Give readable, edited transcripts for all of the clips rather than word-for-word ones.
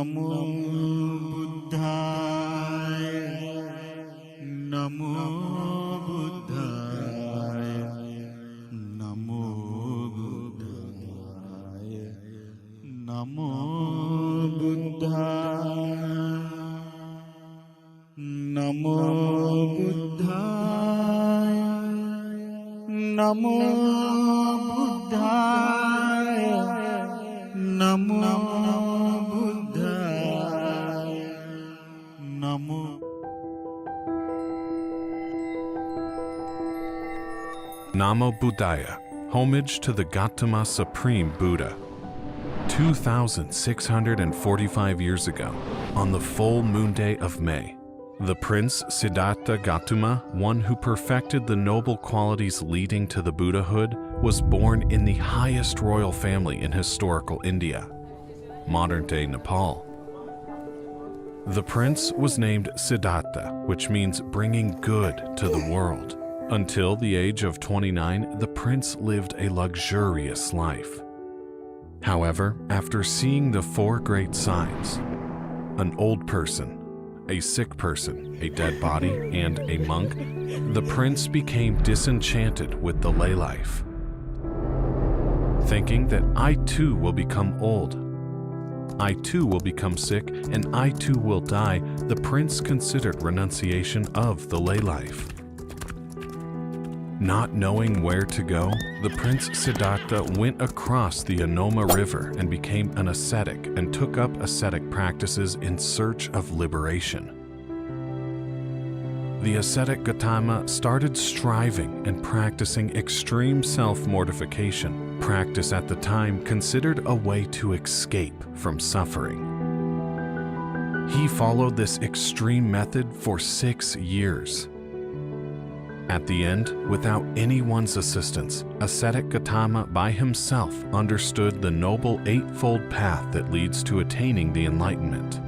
Namo Buddhaya, Namo Buddhaya, Namo Buddhaya, Namo Buddhaya, Namo Buddhaya, Namo Buddhaya, Namo Buddhaya, Namo. Namo Buddhaya, homage to the Gautama Supreme Buddha. 2,645 years ago, on the full moon day of May, the Prince Siddhartha Gautama, one who perfected the noble qualities leading to the Buddhahood, was born in the highest royal family in historical India, modern-day Nepal. The prince was named Siddhartha, which means bringing good to the world. Until the age of 29, the prince lived a luxurious life. However, after seeing the four great signs, an old person, a sick person, a dead body, and a monk, the prince became disenchanted with the lay life. Thinking that I too will become old, I too will become sick, and I too will die, the prince considered renunciation of the lay life. Not knowing where to go, the Prince Siddhartha went across the Namo River and became an ascetic and took up ascetic practices in search of liberation. The ascetic Gautama started striving and practicing extreme self-mortification, practice at the time considered a way to escape from suffering. He followed this extreme method for 6 years. At the end, without anyone's assistance, ascetic Gautama by himself understood the noble eightfold path that leads to attaining the enlightenment.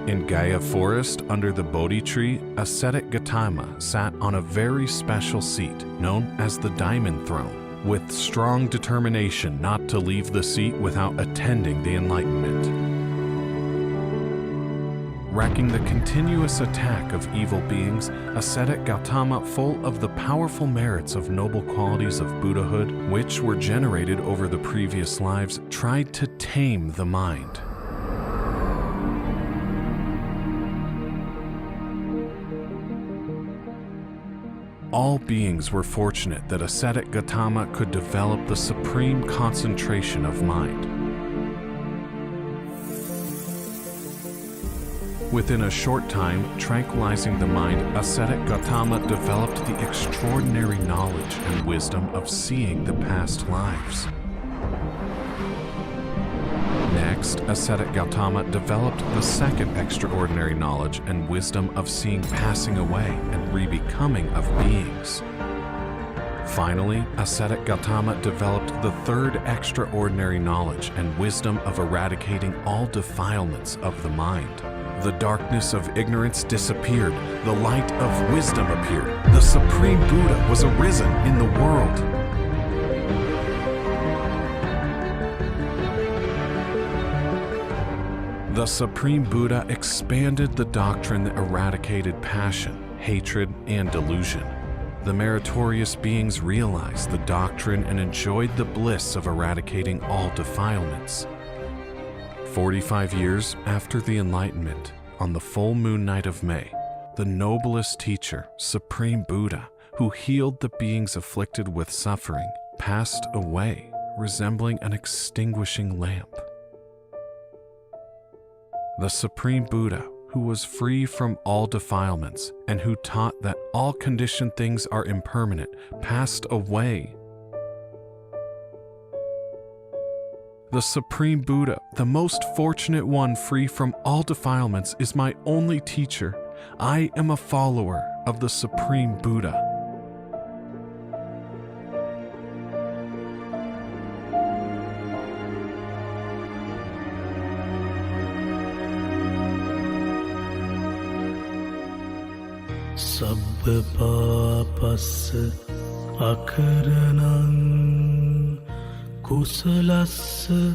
In Gaya forest under the Bodhi tree, ascetic Gautama sat on a very special seat known as the Diamond Throne, with strong determination not to leave the seat without attending the enlightenment. Wrecking the continuous attack of evil beings, ascetic Gautama, full of the powerful merits of noble qualities of Buddhahood, which were generated over the previous lives, tried to tame the mind. All beings were fortunate that ascetic Gautama could develop the supreme concentration of mind. Within a short time, tranquilizing the mind, ascetic Gautama developed the extraordinary knowledge and wisdom of seeing the past lives. Next, ascetic Gautama developed the second extraordinary knowledge and wisdom of seeing passing away and re-becoming of beings. Finally, ascetic Gautama developed the third extraordinary knowledge and wisdom of eradicating all defilements of the mind. The darkness of ignorance disappeared, the light of wisdom appeared. The Supreme Buddha was arisen in the world. The Supreme Buddha expanded the doctrine that eradicated passion, hatred, and delusion. The meritorious beings realized the doctrine and enjoyed the bliss of eradicating all defilements. 45 years after the Enlightenment, on the full moon night of May, the noblest teacher, Supreme Buddha, who healed the beings afflicted with suffering, passed away, resembling an extinguishing lamp. The Supreme Buddha, who was free from all defilements and who taught that all conditioned things are impermanent, passed away. The Supreme Buddha, the most fortunate one free from all defilements, is my only teacher. I am a follower of the Supreme Buddha. Sabba papassa akaranam kusalassa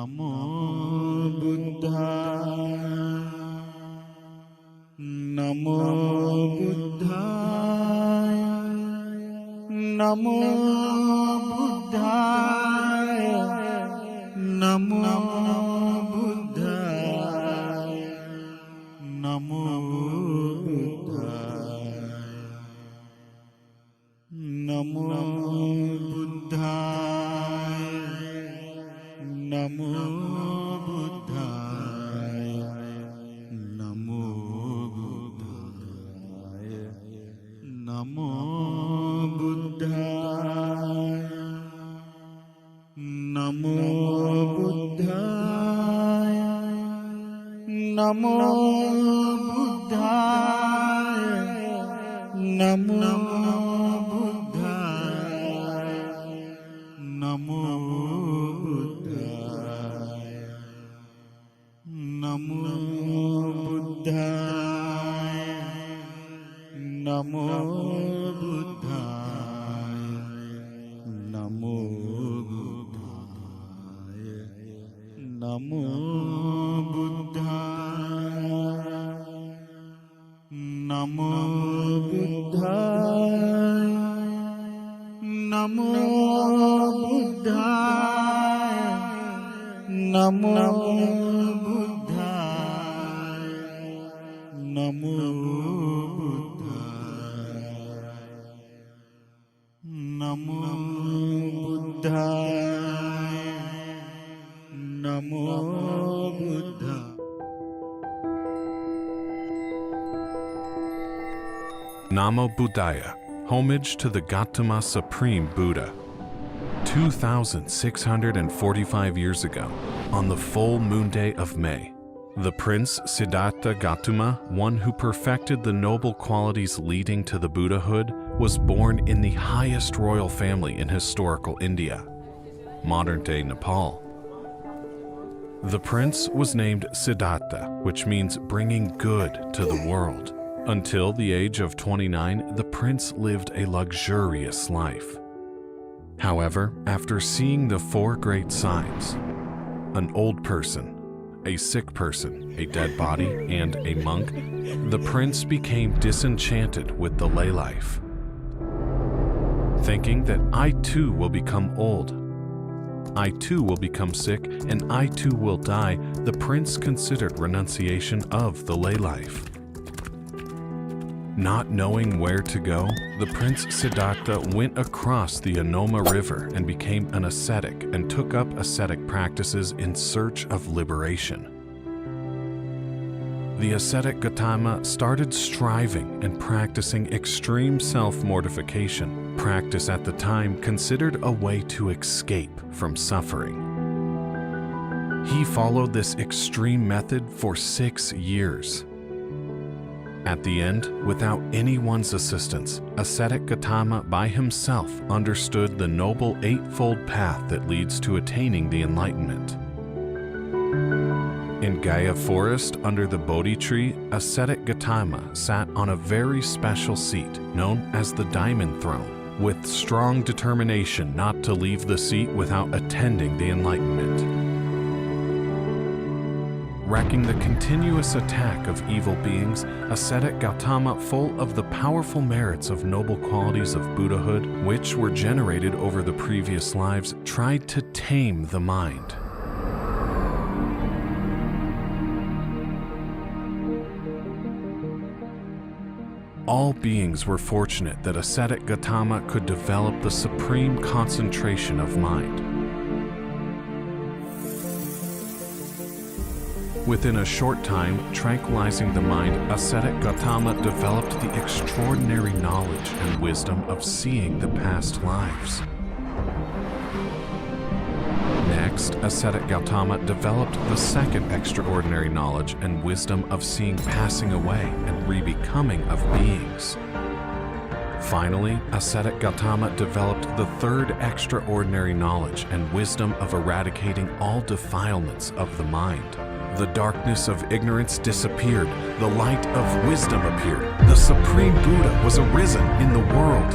Namo Buddhaya, Namo Buddhaya, Namo Buddhaya, Namo Buddhaya, Namo Buddhaya, Namo Buddhaya, Namo Buddhaya, Namo Buddhaya, Namo Buddhaya, Namo Buddhaya, Namo Buddhaya, Namo Namo Buddhaya, Namo Buddhaya, Namo Buddhaya, Namo Buddhaya, Namo Buddhaya, Namo Buddhaya, Namo Buddhaya, Namo Buddhaya, Namo Buddhaya, Namo Buddhaya, Namo Buddhaya. Namo Buddhaya, homage to the Gautama Supreme Buddha. 2,645 years ago, on the full moon day of May, the Prince Siddhartha Gautama, one who perfected the noble qualities leading to the Buddhahood, was born in the highest royal family in historical India, modern-day Nepal. The prince was named Siddhartha, which means bringing good to the world. Until the age of 29, the prince lived a luxurious life. However, after seeing the four great signs, an old person, a sick person, a dead body, and a monk, the prince became disenchanted with the lay life. Thinking that I too will become old, I too will become sick, and I too will die, the prince considered renunciation of the lay life. Not knowing where to go, the Prince Siddhartha went across the Namo River and became an ascetic and took up ascetic practices in search of liberation. The ascetic Gautama started striving and practicing extreme self-mortification, practice at the time considered a way to escape from suffering. He followed this extreme method for 6 years. At the end, without anyone's assistance, ascetic Gautama by himself understood the noble eightfold path that leads to attaining the enlightenment. In Gaya forest under the Bodhi tree, ascetic Gautama sat on a very special seat known as the Diamond Throne, with strong determination not to leave the seat without attending the enlightenment. Wrecking the continuous attack of evil beings, ascetic Gautama, full of the powerful merits of noble qualities of Buddhahood, which were generated over the previous lives, tried to tame the mind. All beings were fortunate that ascetic Gautama could develop the supreme concentration of mind. Within a short time, tranquilizing the mind, ascetic Gautama developed the extraordinary knowledge and wisdom of seeing the past lives. Next, ascetic Gautama developed the second extraordinary knowledge and wisdom of seeing passing away and re-becoming of beings. Finally, ascetic Gautama developed the third extraordinary knowledge and wisdom of eradicating all defilements of the mind. The darkness of ignorance disappeared, the light of wisdom appeared, the Supreme Buddha was arisen in the world.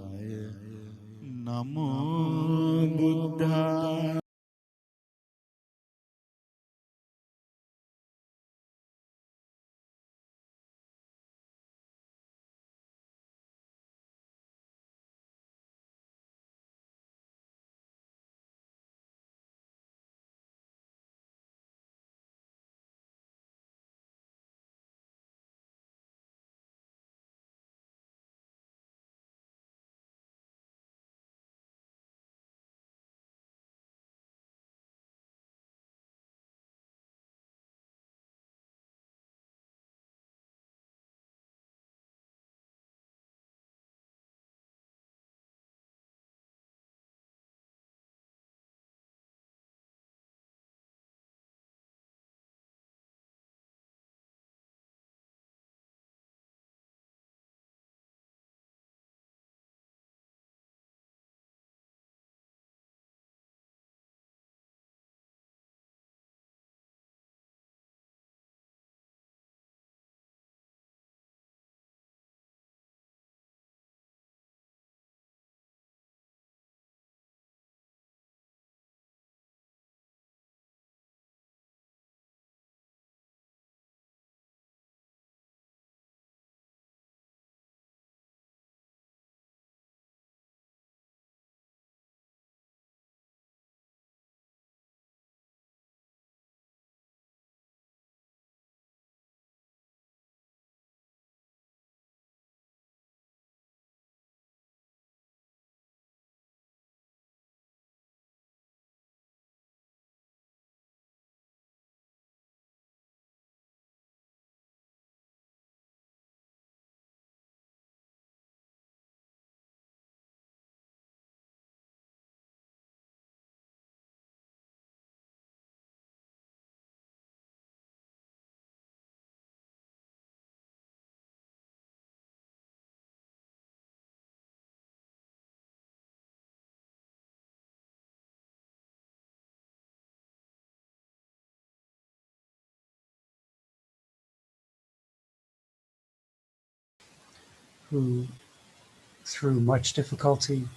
who, through much difficulty,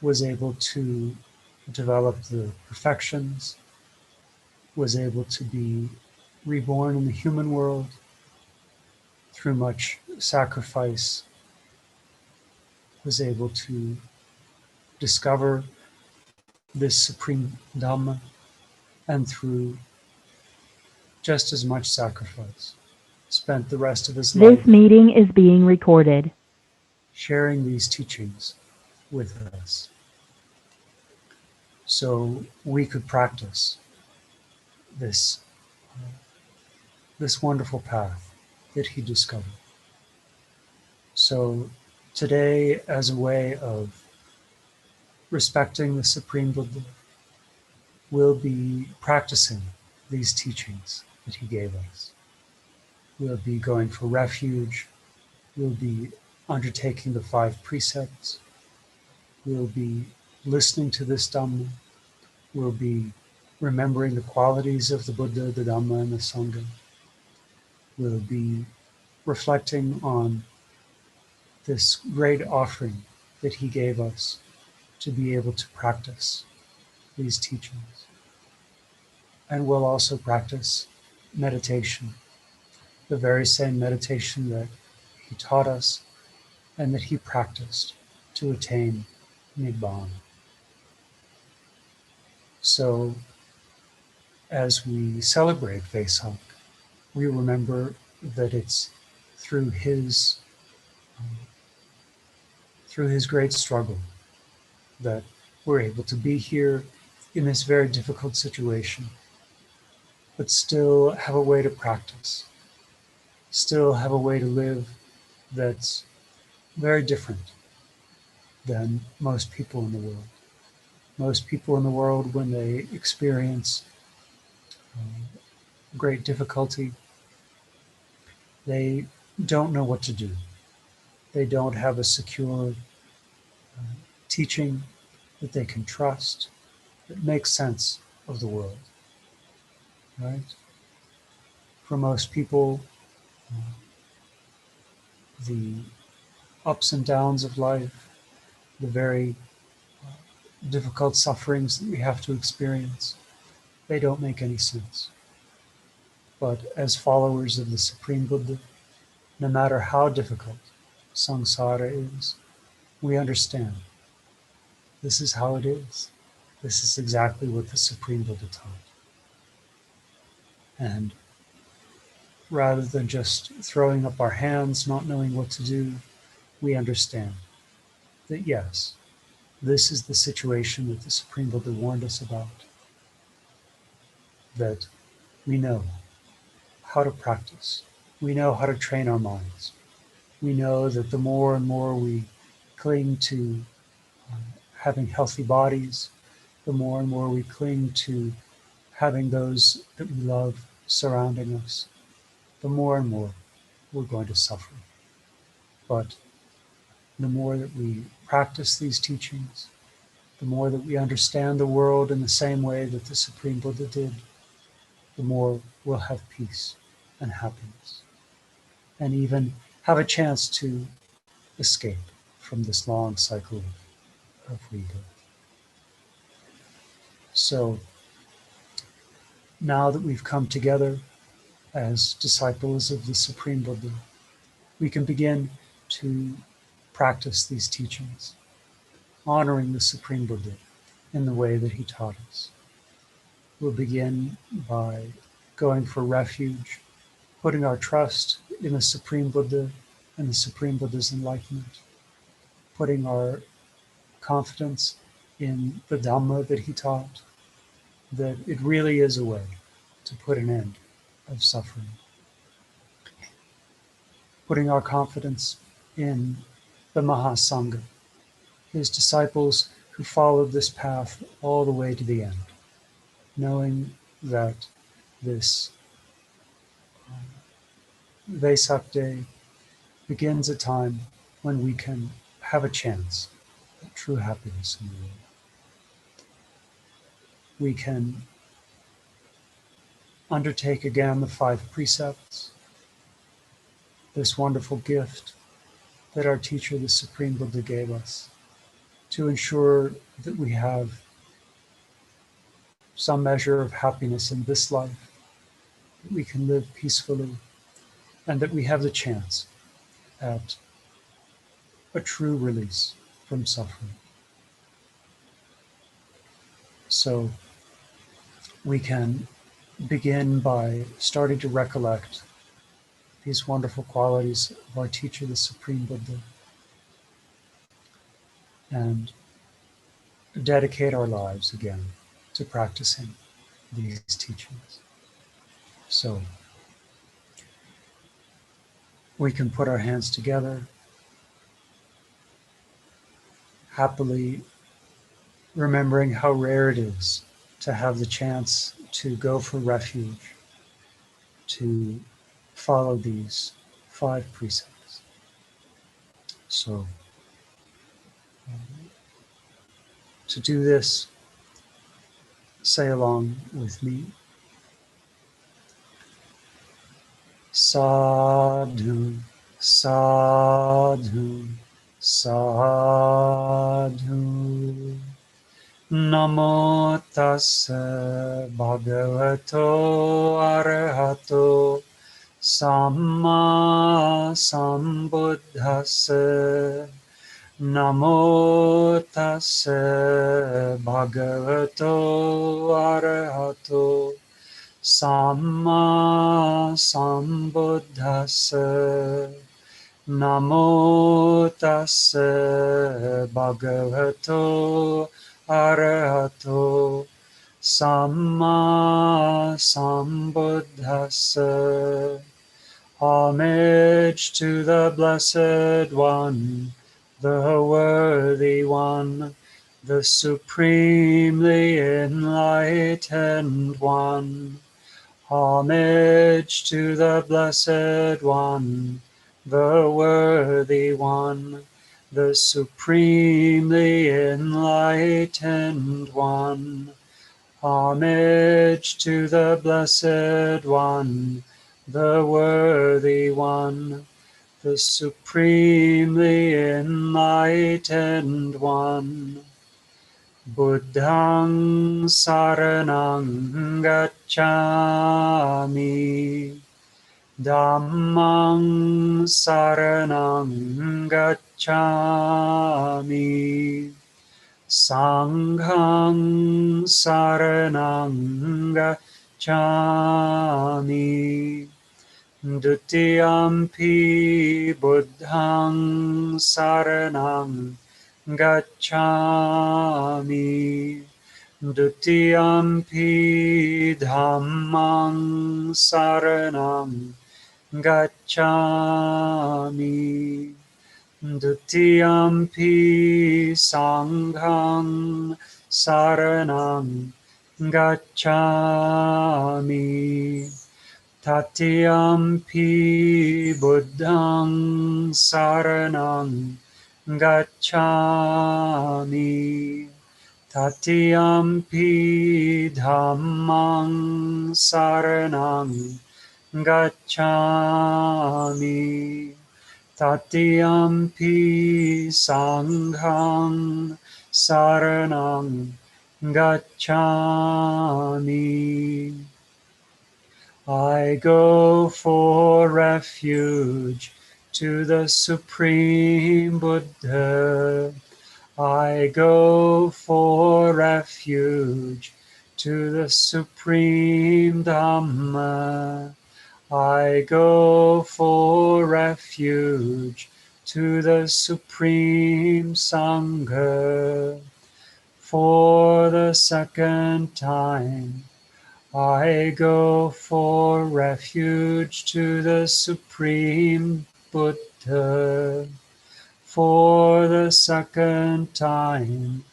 was able to develop the perfections, was able to be reborn in the human world through much sacrifice, was able to discover this supreme Dhamma, and through just as much sacrifice, spent the rest of his This life meeting is being recorded. sharing these teachings with us so we could practice this, this wonderful path that he discovered. So today, as a way of respecting the Supreme Buddha, we'll be practicing these teachings that he gave us. We'll be going for refuge. We'll be undertaking the 5 precepts. We'll be listening to this Dhamma. We'll be remembering the qualities of the Buddha, the Dhamma, and the Sangha. We'll be reflecting on this great offering that he gave us to be able to practice these teachings. And we'll also practice meditation, the very same meditation that he taught us and that he practiced to attain Nibbana. So as we celebrate Vesak, we remember that it's through his great struggle that we're able to be here in this very difficult situation, but still have a way to practice, still have a way to live that's very different than most people in the world. Most people in the world, when they experience great difficulty, they don't know what to do. They don't have a secure teaching that they can trust, that makes sense of the world, right? For most people, the ups and downs of life, the very difficult sufferings that we have to experience, they don't make any sense. But as followers of the Supreme Buddha, no matter how difficult samsara is, we understand this is how it is. This is exactly what the Supreme Buddha taught. And rather than just throwing up our hands, not knowing what to do, we understand that yes, this is the situation that the Supreme Buddha warned us about. That we know how to practice. We know how to train our minds. We know that the more and more we cling to having healthy bodies, the more and more we cling to having those that we love surrounding us, the more and more we're going to suffer. But the more that we practice these teachings, the more that we understand the world in the same way that the Supreme Buddha did, the more we'll have peace and happiness, and even have a chance to escape from this long cycle of rebirth. So now that we've come together as disciples of the Supreme Buddha, we can begin to practice these teachings, honoring the Supreme Buddha in the way that he taught us. We'll begin by going for refuge, putting our trust in the Supreme Buddha and the Supreme Buddha's enlightenment, putting our confidence in the Dhamma that he taught, that it really is a way to put an end of suffering. Putting our confidence in the Mahasangha, his disciples who followed this path all the way to the end, knowing that this Vesak Day begins a time when we can have a chance at true happiness in the world. We can undertake again the 5 precepts, this wonderful gift that our teacher, the Supreme Buddha, gave us to ensure that we have some measure of happiness in this life, that we can live peacefully, and that we have the chance at a true release from suffering. So we can begin by starting to recollect these wonderful qualities of our teacher, the Supreme Buddha, and dedicate our lives again to practicing these teachings. So we can put our hands together, happily remembering how rare it is to have the chance to go for refuge, to follow these 5 precepts. So to do this, say along with me. Sadhu, sadhu, sadhu. Namo tassa bhagavato arahato samma sambuddhassa. Namo tassa bhagavato arahato samma sambuddhassa. Namo tassa bhagavato arahato samma sambuddhassa. Homage to the Blessed One, the Worthy One, the Supremely Enlightened One. Homage to the Blessed One, the Worthy One, the Supremely Enlightened One. Homage to the Blessed One, the Worthy One, the Supremely Enlightened One. Buddhang saranang gacchami. Dhammang saranang gacchami. Sanghang saranang gacchami. Dutiyampi buddhang saranang gacchami. Dutiyampi dhammang saranang gacchami. Dutiyampi sanghang saranang gacchami. Tatiyampi buddhang saranang gacchami. Tatiyampi dhammang saranang gacchami. Tatiyampi sanghang saranang gacchami. I go for refuge to the Supreme Buddha. I go for refuge to the Supreme Dhamma. I go for refuge to the Supreme Sangha. For the second time, I go for refuge to the Supreme Buddha. For the second time,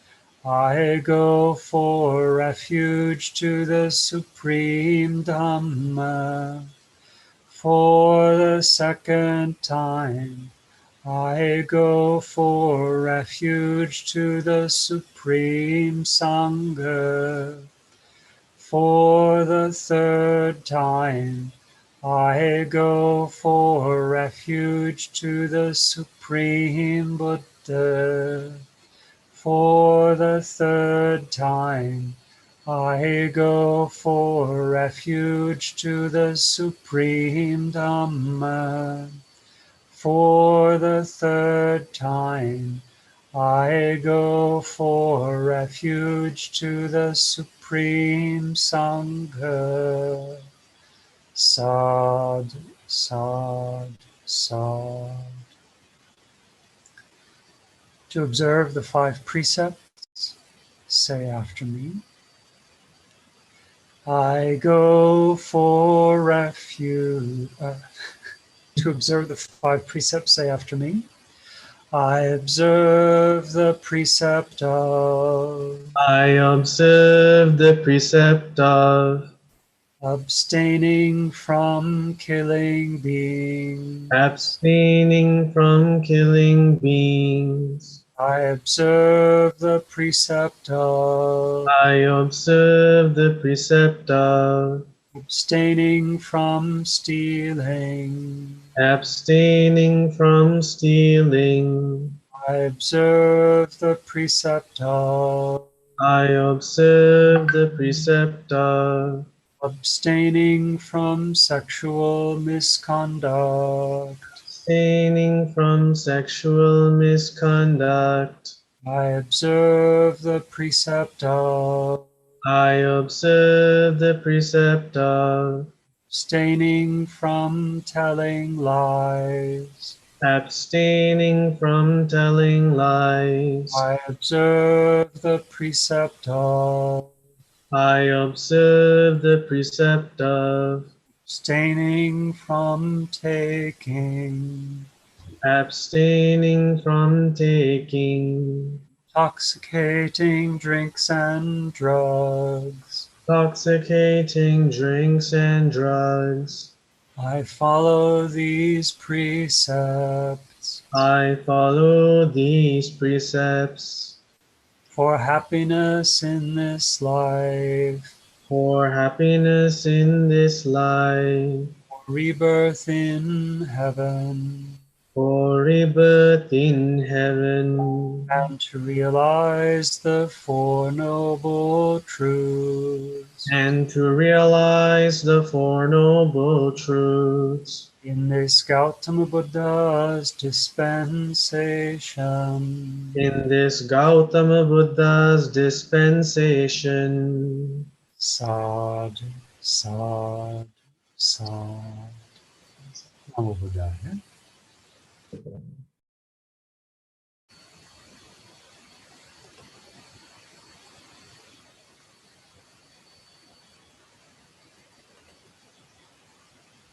I go for refuge to the Supreme Dhamma. For the second time, I go for refuge to the Supreme Sangha. For the third time, I go for refuge to the Supreme Buddha. For the third time, I go for refuge to the Supreme Dhamma. For the third time, I go for refuge to the Supreme Sangha. Sad, sad, sad. To observe the 5 precepts, say after me. I go for refuge. To observe the 5 precepts, say after me. I observe the precept of I observe the precept of abstaining from killing beings. abstaining from killing beings. I observe the precept of I observe the precept of abstaining from stealing. abstaining from stealing. I observe the precept of I observe the precept of abstaining from sexual misconduct. abstaining from sexual misconduct. I observe the precept of I observe the precept of abstaining from telling lies. abstaining from telling lies. I observe the precept of I observe the precept of abstaining from taking abstaining from taking intoxicating drinks and drugs. intoxicating drinks and drugs. I follow these precepts I follow these precepts for happiness in this life, for happiness in this life, for rebirth in heaven, for rebirth in heaven, and to realize the Four Noble Truths. and to realize the Four Noble Truths. In this Gautama Buddha's dispensation, In this Gautama Buddha's dispensation. Sad, sad, sad. Namo Buddhaya.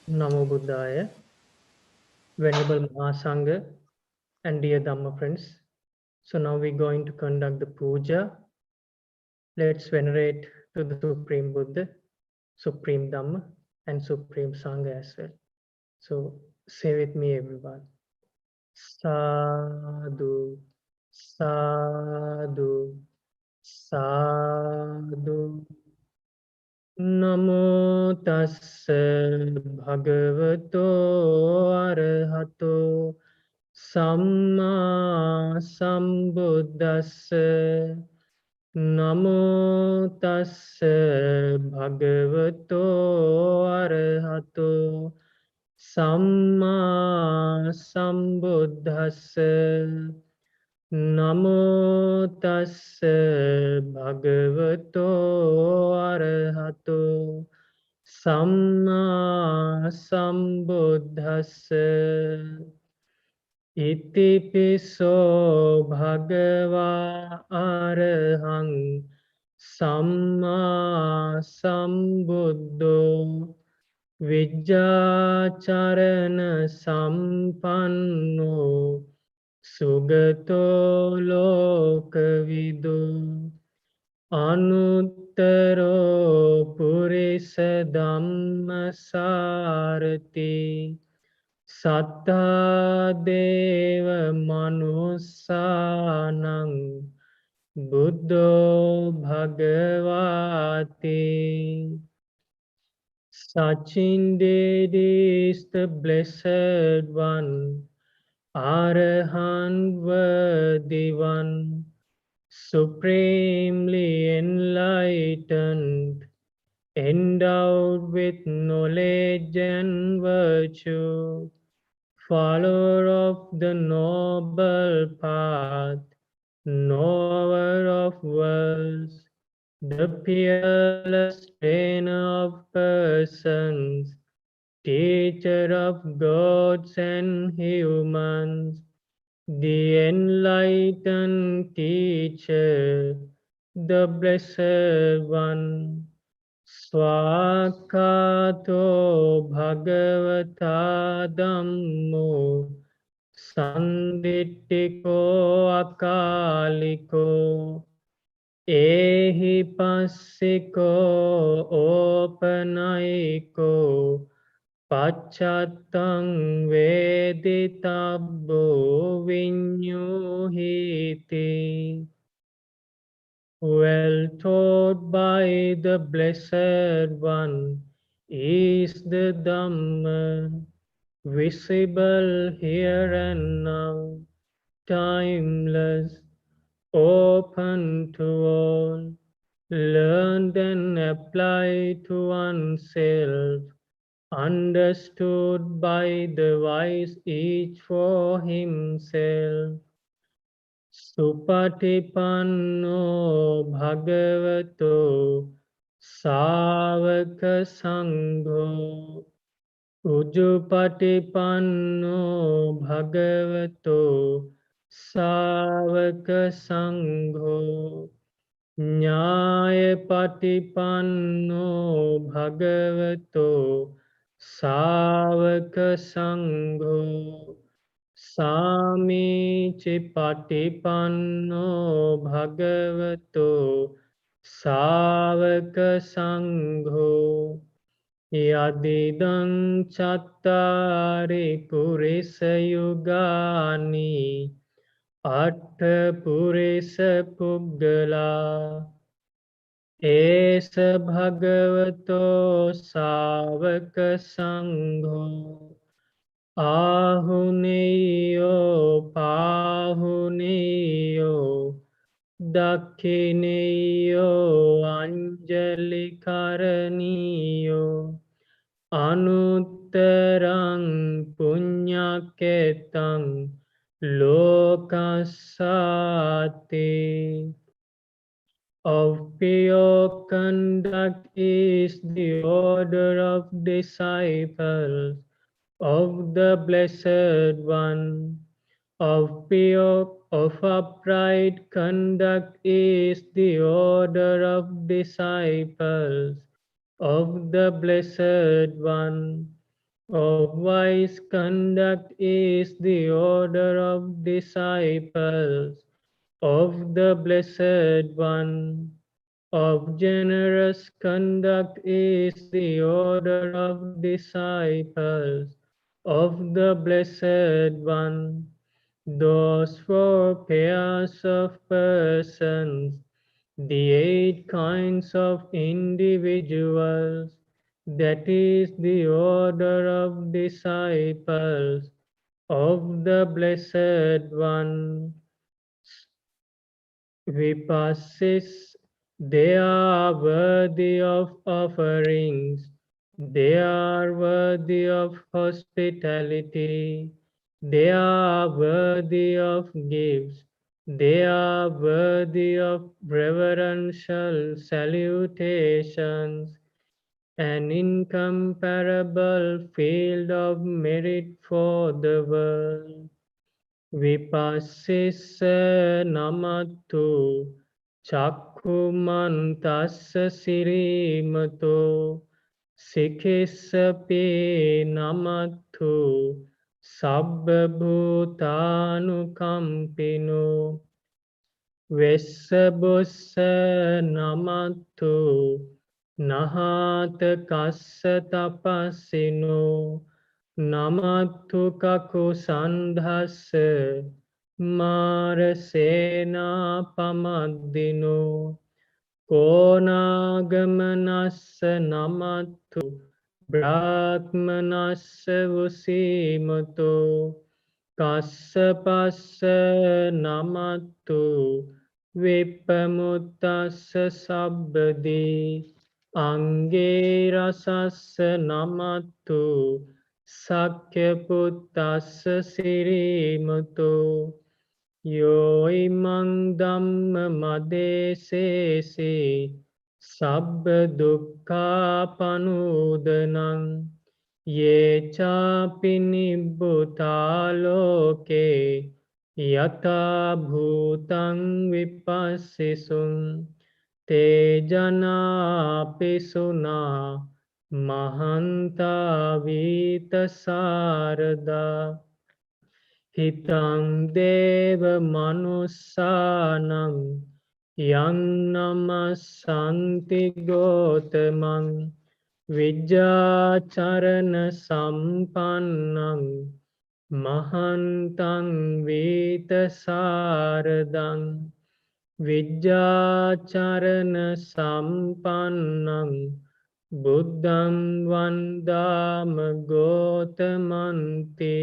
Namo Buddhaya, Venerable Mahasangha and dear Dhamma friends. So now we're going to conduct the puja. Let's venerate to the Supreme Buddha, Supreme Dhamma, and Supreme Sangha as well. So say with me everyone. Sadhu, sadhu, sadhu. Namo tassa bhagavato arahato samma sambuddhassa. Namo tassa bhagavato arahato samma sambuddhassa. Namo tassa bhagavato arahato samma sambuddhassa. Iti piso bhagava arahang samma sambuddho vijjacharana sampanno Sugato lokavidu anuttaro purisa dhamma sarati sattha deva manussanang buddho bhagavati Such indeed is the Blessed One, Arahant worthy one, supremely enlightened, endowed with knowledge and virtue, follower of the noble path, knower of worlds, the peerless trainer of persons, teacher of gods and humans, the enlightened teacher, the blessed one. Swakato Bhagavata Dhammo Sanditiko Akaliko Ehi Passiko Opanaiko Pachattang Veditabbo Vinyuhiti. Well taught by the Blessed One is the Dhamma, visible here and now, timeless, open to all, learned and applied to oneself, understood by the wise each for himself. Supatipanno Bhagavato Savaka Sangho Ujupatipanno Bhagavato Savaka Sangho Nyayapatipanno Bhagavato Savaka Sangho Samici Patipanno Bhagavato Savaka Sangho Yadidang Chattari Purisa Yugani Atta Purisa Puggala Esa Bhagavato Savaka Sangho Ahuneyo Pahuneyo Dakhineyo Anjali Karaniyo Anuttarang Punyaketang Lokasati. Of pure conduct is the order of disciples of the Blessed One. Of upright conduct is the order of disciples of the Blessed One. Of wise conduct is the order of disciples of the Blessed One. Of generous conduct is the order of disciples of the Blessed One. Those four pairs of persons, the 8 kinds of individuals, that is the order of disciples of the Blessed One. Vipassis, they are worthy of offerings, they are worthy of hospitality, they are worthy of gifts, they are worthy of reverential salutations, an incomparable field of merit for the world. Vipassisa namattu chakkhumantassa sirimato sikhissapi namattu sabbabhutanukampino vessabussa namattu nahata kassa tapassino Namattu kaku sandhassa marasena pamaddino konagamanassa namattu බ්‍රාහ්මනස්ස වසීමතෝ කස්සපස්ස නමත්තු විප්පමුත්තස්ස සබ්බදී අංගේ රසස්ස නමත්තු සක්්‍යපුත්තස්ස සිරීමතෝ යෝයිමං ධම්ම මදේසේසි සබ්බ දුක්ඛා පනූදනං යේචාපි නිබ්බුතා ලෝකේ යථා භූතං විපස්සිසුං තේජනාපි සුනා මහන්තා වීතසාරදා හිතං දේව මනුස්සානං යං නමස්සන්ති ගෝතමං විජ්ජාචරණ සම්පන්නං මහන්තං වීතසාරදං විජ්ජාචරණ සම්පන්නං බුද්ධං වන්දාම ගෝතමන්ති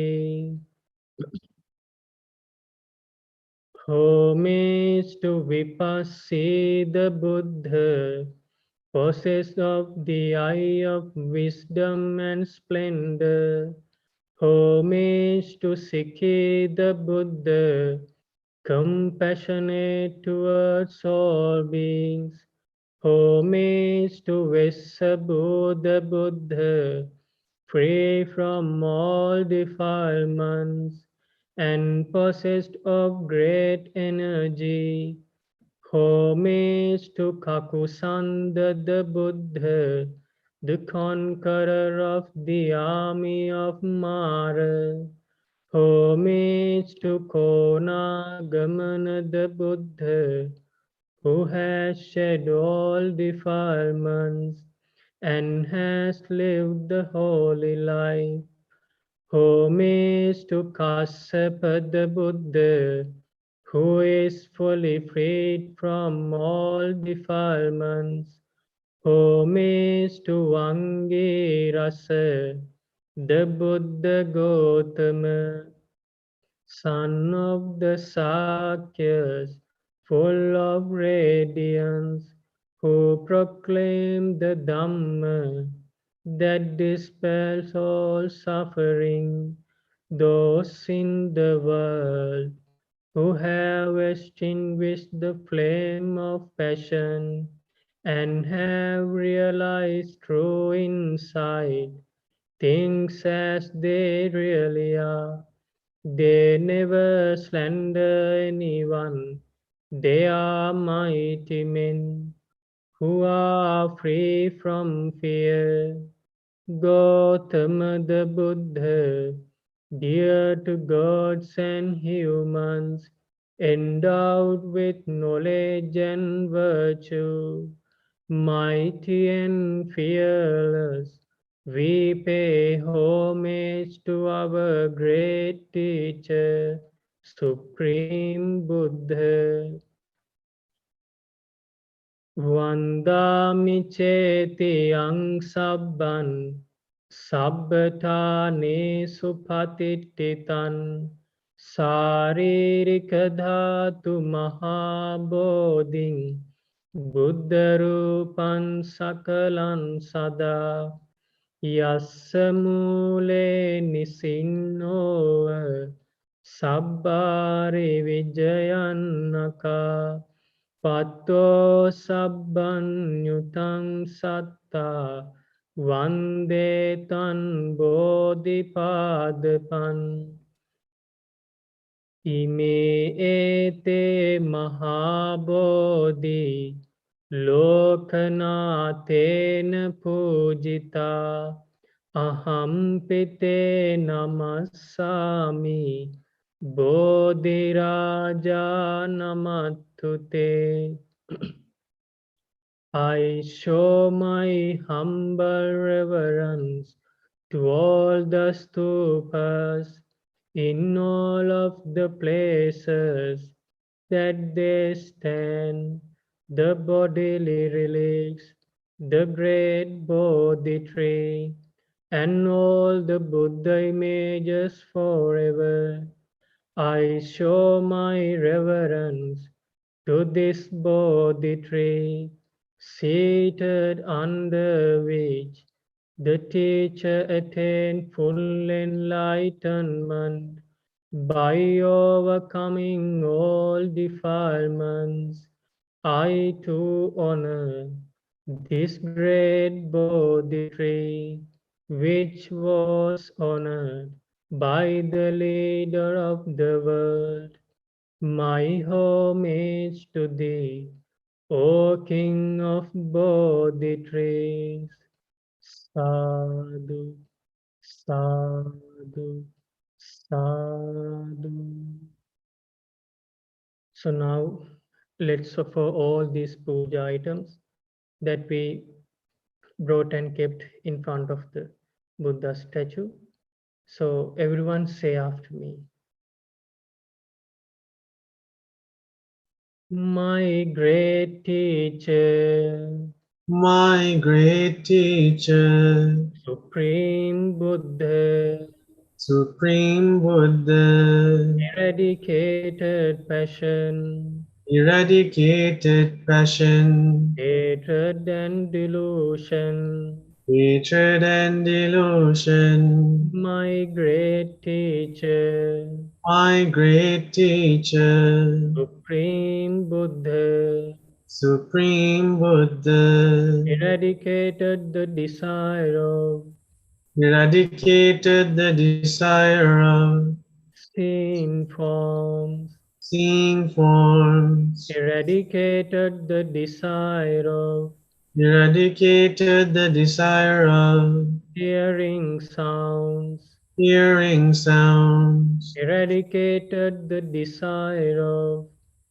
Homage to Vipassee the Buddha, possessed of the eye of wisdom and splendor. Homage to Sikhi the Buddha, compassionate towards all beings. Homage to Vesak the Buddha, free from all defilements and possessed of great energy. Homage to Kakusanda the Buddha, the conqueror of the army of Mara. Homage to Konagamana the Buddha, who has shed all defilements and has lived the holy life. Homage to Kassapa the Buddha, who is fully freed from all defilements. Homage to Angirasa, the Buddha Gautama, son of the Sakyas, full of radiance, who proclaimed the Dhamma that dispels all suffering. Those in the world who have extinguished the flame of passion and have realized true insight, things as they really are. They never slander anyone. They are mighty men who are free from fear. Gautama the Buddha, dear to gods and humans, endowed with knowledge and virtue, mighty and fearless, we pay homage to our great teacher, Supreme Buddha. Vandami cheti ang sabban sabbhatane supatittitan saririka dhatu mahabodhin buddharupan sakalan sada yassa mule nisinnoa sabbari vijayannaka Pato sabban nyutang satta vande tan bodhipadapan ime ete mahabodhi lokanathena pujita aham pite namassami bodhiraja namattute. I show my humble reverence to all the stupas in all of the places that they stand, the bodily relics, the great Bodhi tree, and all the Buddha images forever. I show my reverence to this Bodhi tree, seated under which the teacher attained full enlightenment by overcoming all defilements. I too honor this great Bodhi tree, which was honored by the leader of the world. My homage to thee, O King of Bodhi trees. Sadhu, sadhu, sadhu. So now let's offer all these puja items that we brought and kept in front of the Buddha statue. So everyone say after me. My great teacher, My great teacher, Supreme Buddha, Supreme Buddha, eradicated passion, eradicated passion, hatred and delusion. hatred and delusion. My great teacher, My great teacher, Supreme Buddha, Supreme Buddha, eradicated the desire of eradicated the desire of seen forms, seeing forms, eradicated the desire of eradicated the desire of hearing sounds, hearing sounds, eradicated the desire of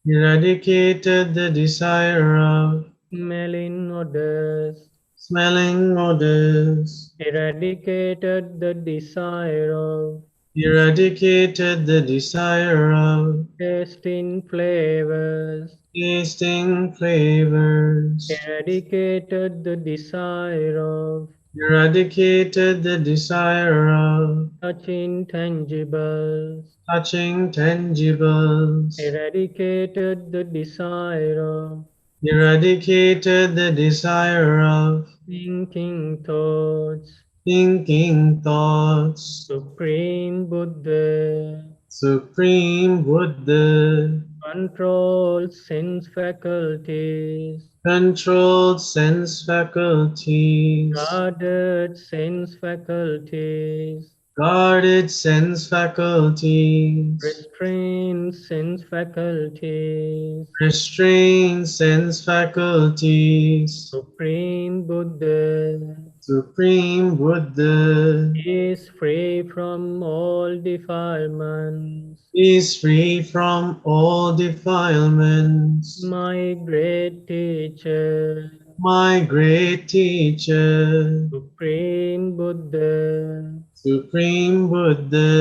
eradicated the desire of smelling odors, smelling odors, eradicated the desire of eradicated the desire of tasting flavors, tasting flavors, eradicated the desire of eradicated the desire of touching tangibles, touching tangibles, eradicated the desire of eradicated the desire of thinking thoughts. thinking thoughts. Supreme Buddha, Supreme Buddha, control sense faculties, controlled sense faculties, guarded sense faculties, guarded sense faculties, restrained sense faculties. restrained sense faculties. Supreme Buddha Supreme Buddha is free from all defilements. is free from all defilements. My great teacher, My great teacher, Supreme Buddha, Supreme Buddha,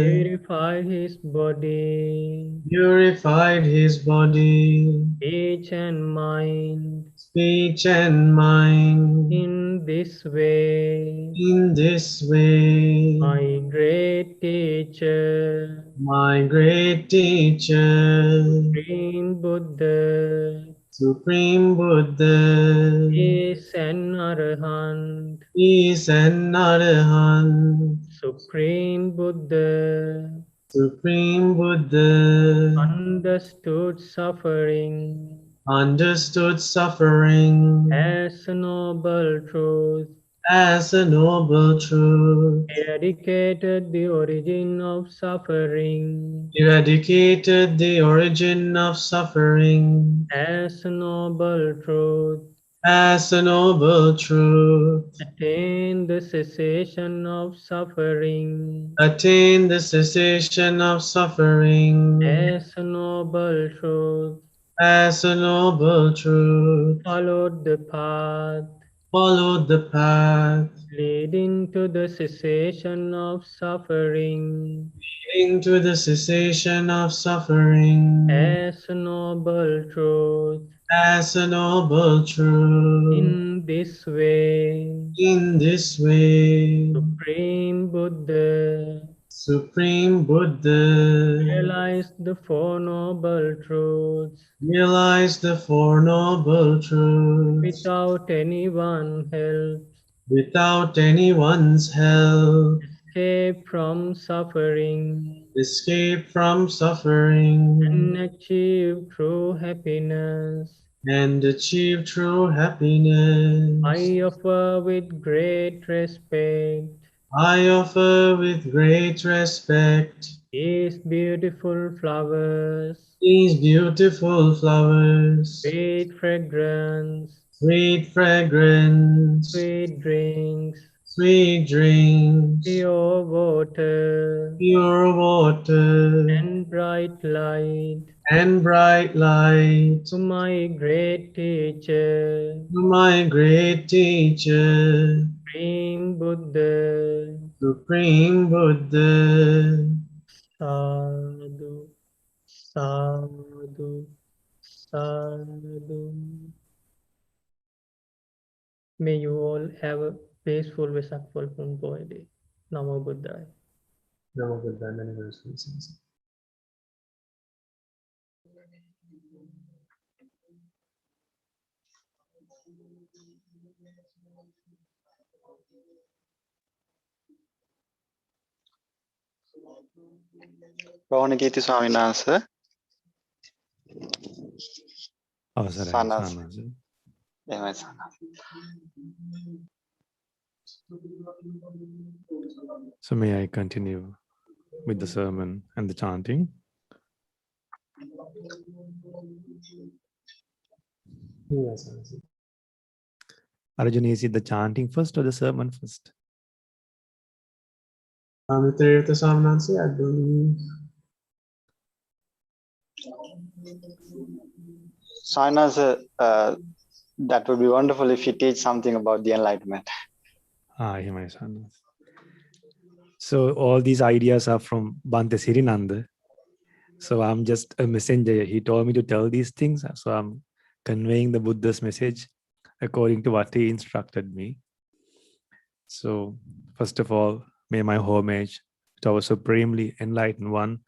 purified his body, purified his body, speech and mind. speech and mind. In this way, In this way, my great teacher, my great teacher, Supreme Buddha, Supreme Buddha, is an arahant. is an arahant. Supreme Buddha Supreme Buddha understood suffering understood suffering as a noble truth, as a noble truth, eradicated the origin of suffering eradicated the origin of suffering as a noble truth, as a noble truth, attained the cessation of suffering attain the cessation of suffering as a noble truth, as a noble truth, followed the path followed the path leading to the cessation of suffering leading to the cessation of suffering as a noble truth, as a noble truth. In this way, In this way, Supreme Buddha Supreme Buddha realized the Four Noble Truths realized the Four Noble Truths without anyone help, without anyone's help, escape from suffering, escape from suffering, and achieve true happiness. and achieve true happiness. I offer with great respect I offer with great respect these beautiful flowers, these beautiful flowers, sweet fragrance, sweet fragrance, sweet drinks, sweet drinks, pure water, pure water, and bright light and bright light. to my great teacher, To my great teacher, Supreme Buddha. Supreme Buddha. Sadhu, sadhu, sadhu. May you all have a peaceful Vesak Full Moon Poya day. Namo Buddhaya. Namo Buddhaya, many blessings. රෝණකීර්ති ස්වාමීන් වහන්සේ අවසරයි සනස් සානස. එහෙමයි සනස්. So may I continue with the sermon and the chanting? Yes, Arjun, is it the chanting first or the sermon first? Amitabha Swaminansi, I believe. සනස් that would be wonderful if you teach something about the enlightenment. Ehemai Sanas. So all these ideas are from Bhante Sirinanda. So I'm just a messenger. He told me to tell these things. So I'm conveying the Buddha's message according to what he instructed me. So first of all, may my homage to our supremely enlightened one,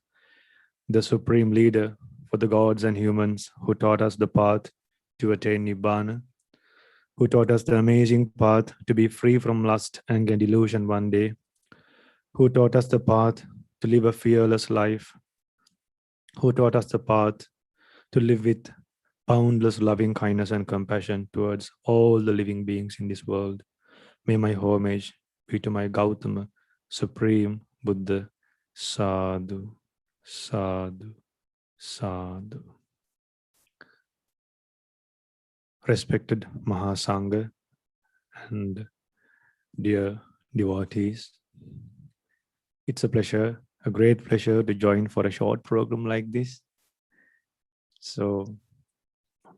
the supreme leader for the gods and humans, who taught us the path to attain Nibbana, who taught us the amazing path to be free from lust, anger, and delusion one day, who taught us the path to live a fearless life, who taught us the path to live with boundless loving kindness and compassion towards all the living beings in this world. May my homage be to my Gautama, Supreme Buddha. Sadhu, sadhu, sadhu. Respected Mahasangha and dear devotees, it's a pleasure, a great pleasure to join for a short program like this. So,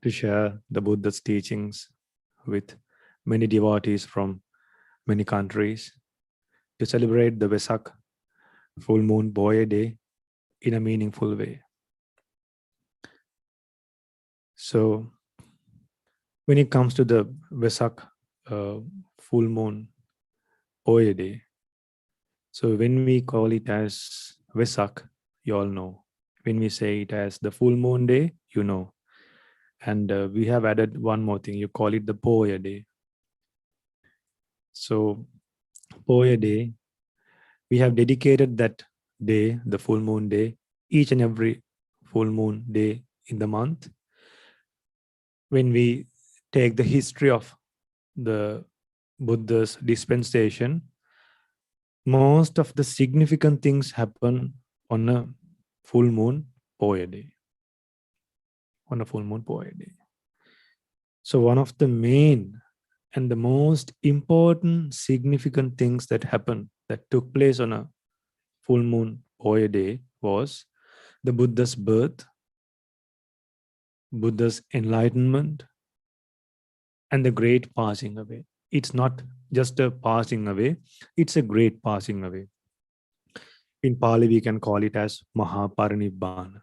to share the Buddha's teachings with many devotees from many countries, to celebrate the Vesak Full Moon Poya Day in a meaningful way. So, when it comes to the Vesak Full Moon Poya Day, so when we call it as Vesak, you all know. When we say it as the full moon day, you know. And we have added one more thing. You call it the Poya Day. So Poya Day, we have dedicated that day, the full moon day, each and every full moon day in the month. When we take the history of the Buddha's dispensation, most of the significant things happen on a full moon Poya Day. On a full moon Poya Day. So one of the main and the most important significant things that happened, that took place on a full moon Poya Day, was the Buddha's birth, Buddha's enlightenment, and the great passing away. It's not just a passing away, it's a great passing away. In Pali, we can call it as Mahaparinibbana.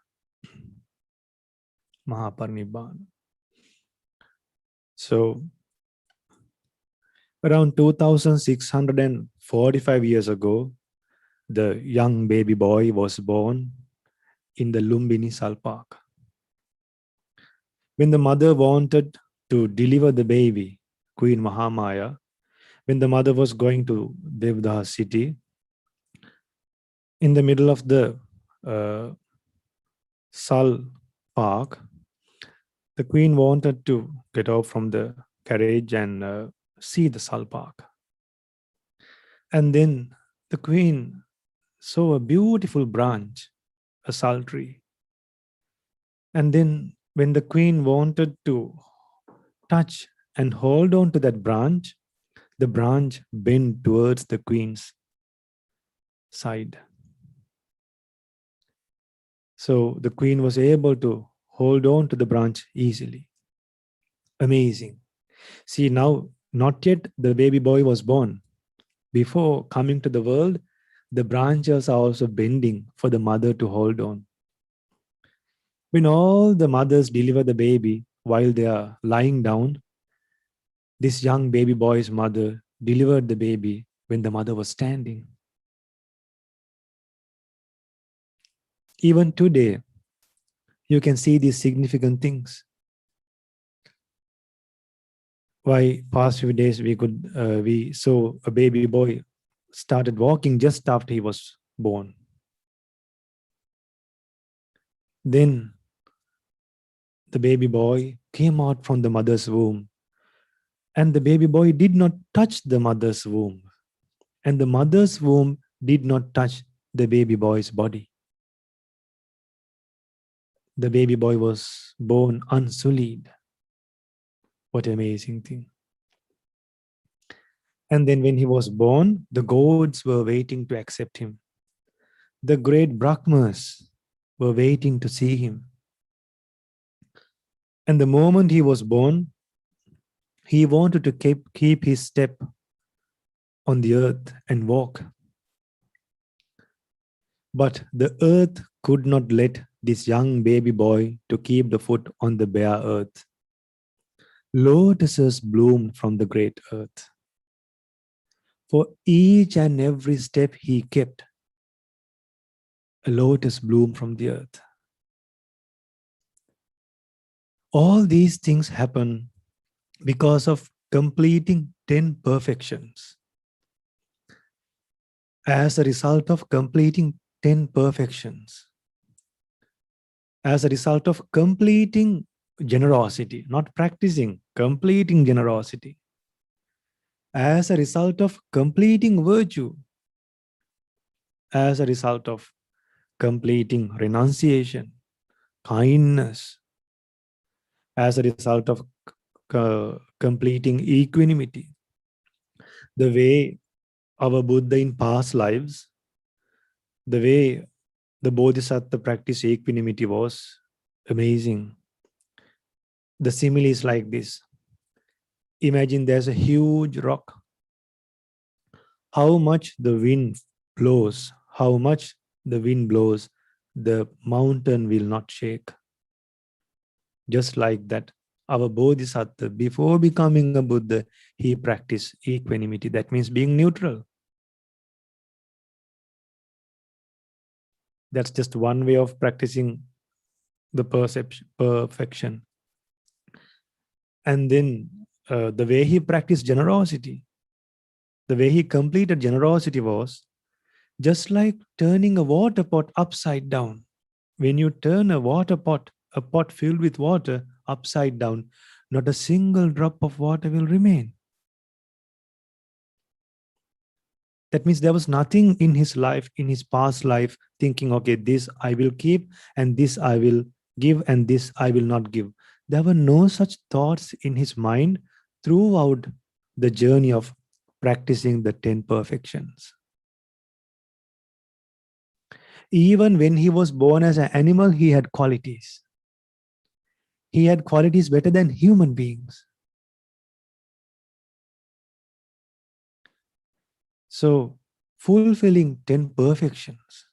Mahaparinibbana. So around 2645 years ago, the young baby boy was born in the Lumbini Salpak. When the mother wanted to deliver the baby, Queen Mahamaya, when the mother was going to Devdaha city, in the middle of the Sal Park, the queen wanted to get out from the carriage and see the Sal Park. And then the queen saw a beautiful branch, a sal tree. And then when the queen wanted to touch and hold on to that branch, the branch bent towards the queen's side. So the queen was able to hold on to the branch easily. Amazing. See, now, not yet the baby boy was born. Before coming to the world, the branches are also bending for the mother to hold on. When all the mothers deliver the baby while they are lying down, this young baby boy's mother delivered the baby when the mother was standing. Even today, you can see these significant things. Why past few days we saw a baby boy started walking just after he was born. Then the baby boy came out from the mother's womb, and the baby boy did not touch the mother's womb, and the mother's womb did not touch the baby boy's body. The baby boy was born unsullied. What an amazing thing. And then when he was born, the gods were waiting to accept him. The great Brahmas were waiting to see him. And the moment he was born, he wanted to keep his step on the earth and walk. But the earth could not let this young baby boy to keep the foot on the bare earth. Lotuses bloomed from the great earth. For each and every step he kept, a lotus bloomed from the earth. All these things happen because of completing 10 perfections. As a result of completing 10 perfections, as a result of completing generosity, not practicing, completing generosity, as a result of completing virtue, as a result of completing renunciation, kindness, as a result of completing equanimity, the way our Buddha in past lives, the way the Bodhisattva practiced equanimity was amazing. The simile is like this. Imagine there's a huge rock. How much the wind blows, the mountain will not shake. Just like that, our Bodhisattva, before becoming a Buddha, he practiced equanimity. That means being neutral. That's just one way of practicing the perfection. And then the way he practiced generosity, the way he completed generosity was just like turning a water pot upside down. When you turn a water pot, a pot filled with water upside down, not a single drop of water will remain. That means there was nothing in his life, in his past life, thinking, okay, this I will keep, and this I will give, and this I will not give. There were no such thoughts in his mind throughout the journey of practicing the 10 perfections. Even when he was born as an animal, he had qualities. He had qualities better than human beings. So, fulfilling 10 perfections.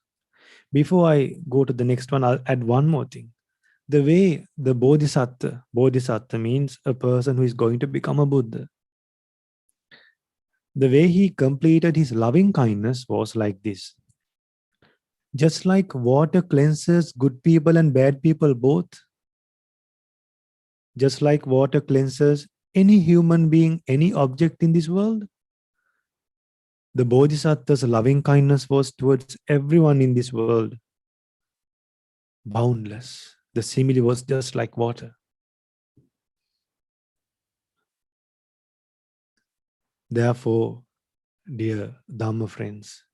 Before I go to the next one, I'll add one more thing. The way the Bodhisattva means a person who is going to become a Buddha. The way he completed his loving kindness was like this. Just like water cleanses good people and bad people both, just like water cleanses any human being, any object in this world, the Bodhisattva's loving kindness was towards everyone in this world boundless. The simile was just like water. Therefore, dear Dhamma friends,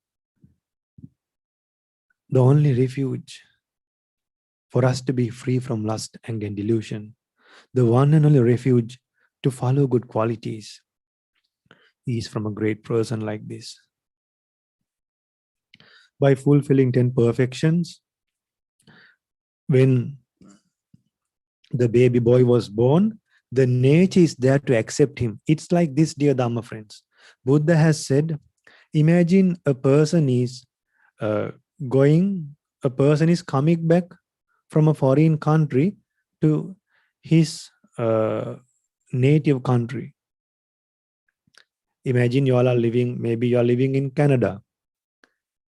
the only refuge for us to be free from lust, anger, and delusion, the one and only refuge to follow good qualities, is from a great person like this. By fulfilling 10 perfections, when the baby boy was born, the nature is there to accept him. It's like this, dear Dhamma friends. Buddha has said, imagine a person is coming back from a foreign country to his native country. Imagine you all are living, maybe you are living in Canada.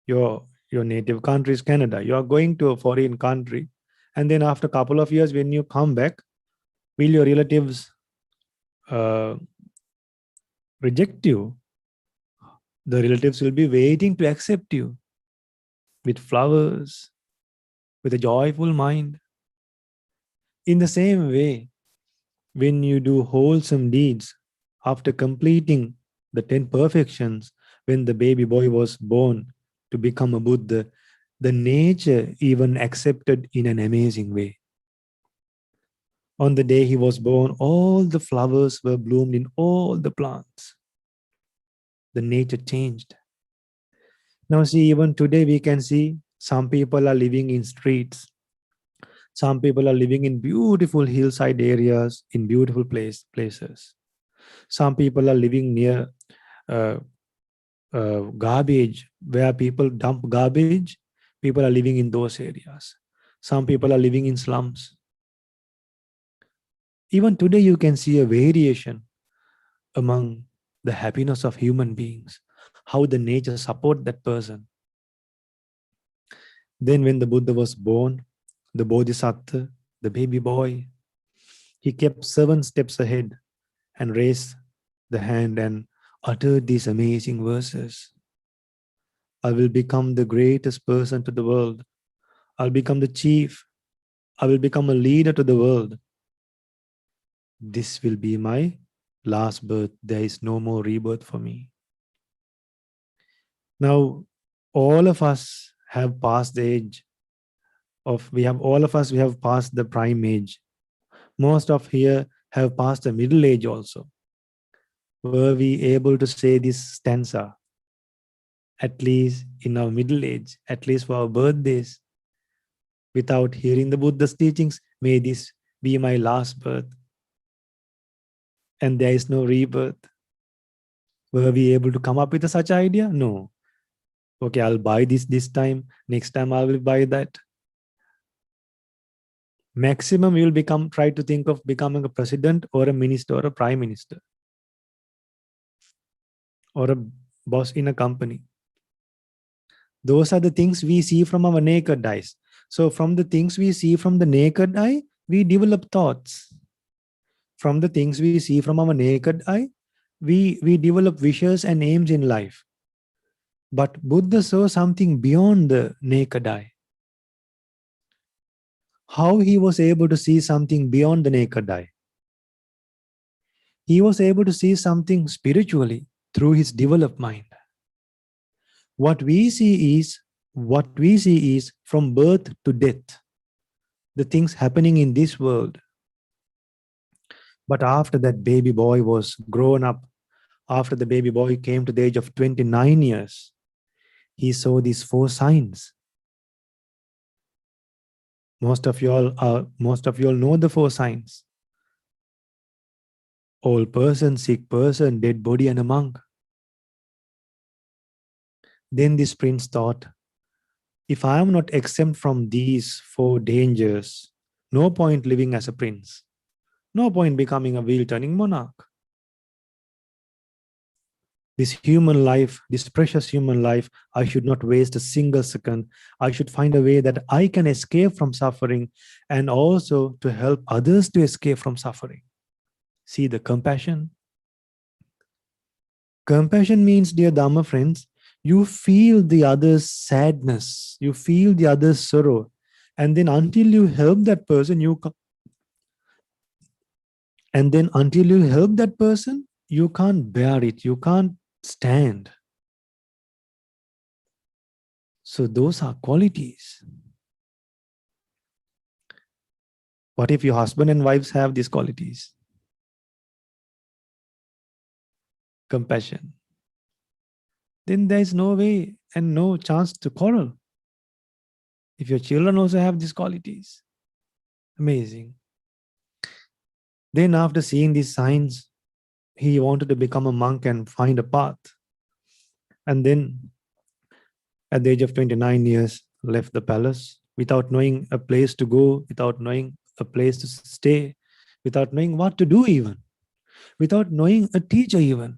Your native country is Canada. You are going to a foreign country. And then after a couple of years, when you come back, will your relatives reject you? The relatives will be waiting to accept you with flowers, with a joyful mind. In the same way, when you do wholesome deeds after completing the 10 perfections, when the baby boy was born to become a Buddha, the nature even accepted in an amazing way. On the day he was born, all the flowers were bloomed in all the plants. The nature changed. Now see, even today we can see some people are living in streets. Some people are living in beautiful hillside areas, in beautiful places. Some people are living near garbage, where people dump garbage. People are living in those areas. Some people are living in slums. Even today you can see a variation among the happiness of human beings, how the nature support that person. Then when the Buddha was born, the Bodhisattva, the baby boy, he kept 7 steps ahead and raised the hand and uttered these amazing verses. I will become the greatest person to the world. I'll become the chief. I will become a leader to the world. This will be my last birth. There is no more rebirth for me. Now, all of us have passed the age of, we have passed the prime age. Most of here have passed the middle age also. Were we able to say this stanza, at least in our middle age, at least for our birthdays, without hearing the Buddha's teachings, may this be my last birth, and there is no rebirth? Were we able to come up with such idea? No. Okay, I'll buy this time. Next time I will buy that. Maximum you will try to think of becoming a president or a minister or a prime minister or a boss in a company. Those are the things we see from our naked eyes. So from the things we see from the naked eye, we develop thoughts. From the things we see from our naked eye, we develop wishes and aims in life. But Buddha saw something beyond the naked eye. How he was able to see something beyond the naked eye? He was able to see something spiritually through his developed mind. What we see is from birth to death, the things happening in this world. But after that baby boy was grown up, after the baby boy came to the age of 29 years, he saw these 4 signs. Most of you all know the 4 signs. Old person, sick person, dead body, and a monk. Then this prince thought, if I am not exempt from these 4 dangers, No point living as a prince. No point becoming a wheel-turning monarch. This human life, this precious human life, I should not waste a single second. I should find a way that I can escape from suffering and also to help others to escape from suffering. See the compassion. Compassion means, dear Dhamma friends, you feel the other's sadness, you feel the other's sorrow, and then until you help that person, you can't bear it, you can't stand. So those are qualities. What if your husband and wives have these qualities? Compassion. Then there is no way and no chance to quarrel. If your children also have these qualities, amazing. Then after seeing these signs, he wanted to become a monk and find a path. And then at the age of 29 years, left the palace without knowing a place to go, without knowing a place to stay, without knowing what to do even, without knowing a teacher even.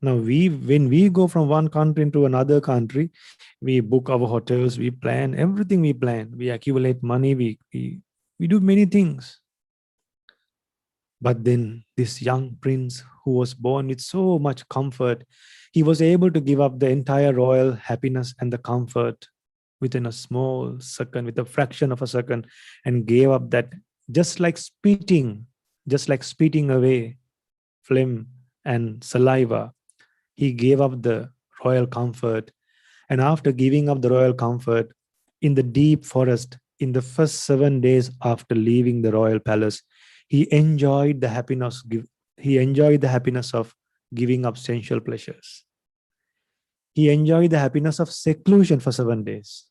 Now, when we go from one country into another country, we book our hotels, we plan everything we plan. We accumulate money, we do many things. But then this young prince who was born with so much comfort, he was able to give up the entire royal happiness and the comfort within a small second, with a fraction of a second, and gave up that, just like spitting away phlegm and saliva. He gave up the royal comfort. And after giving up the royal comfort in the deep forest, in the first 7 days after leaving the royal palace, he enjoyed the happiness of giving up sensual pleasures. He enjoyed the happiness of seclusion for 7 days.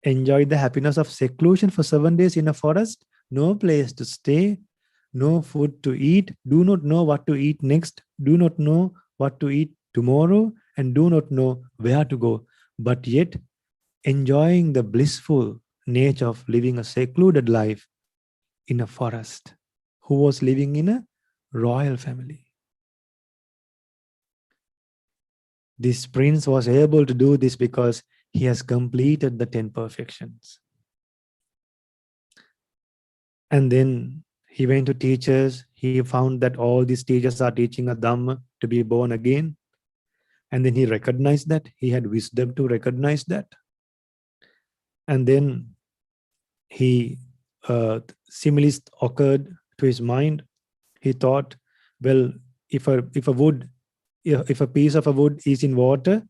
Enjoyed the happiness of seclusion for 7 days in a forest, no place to stay, no food to eat, do not know what to eat next, do not know what to eat tomorrow, and do not know where to go, but yet enjoying the blissful nature of living a secluded life in a forest, who was living in a royal family. This prince was able to do this because he has completed the 10 perfections. And then he went to teachers. He found that all these teachers are teaching a Dhamma to be born again. And then he recognized that. He had wisdom to recognize that. And then similes occurred to his mind. He thought, well, if a piece of a wood is in water,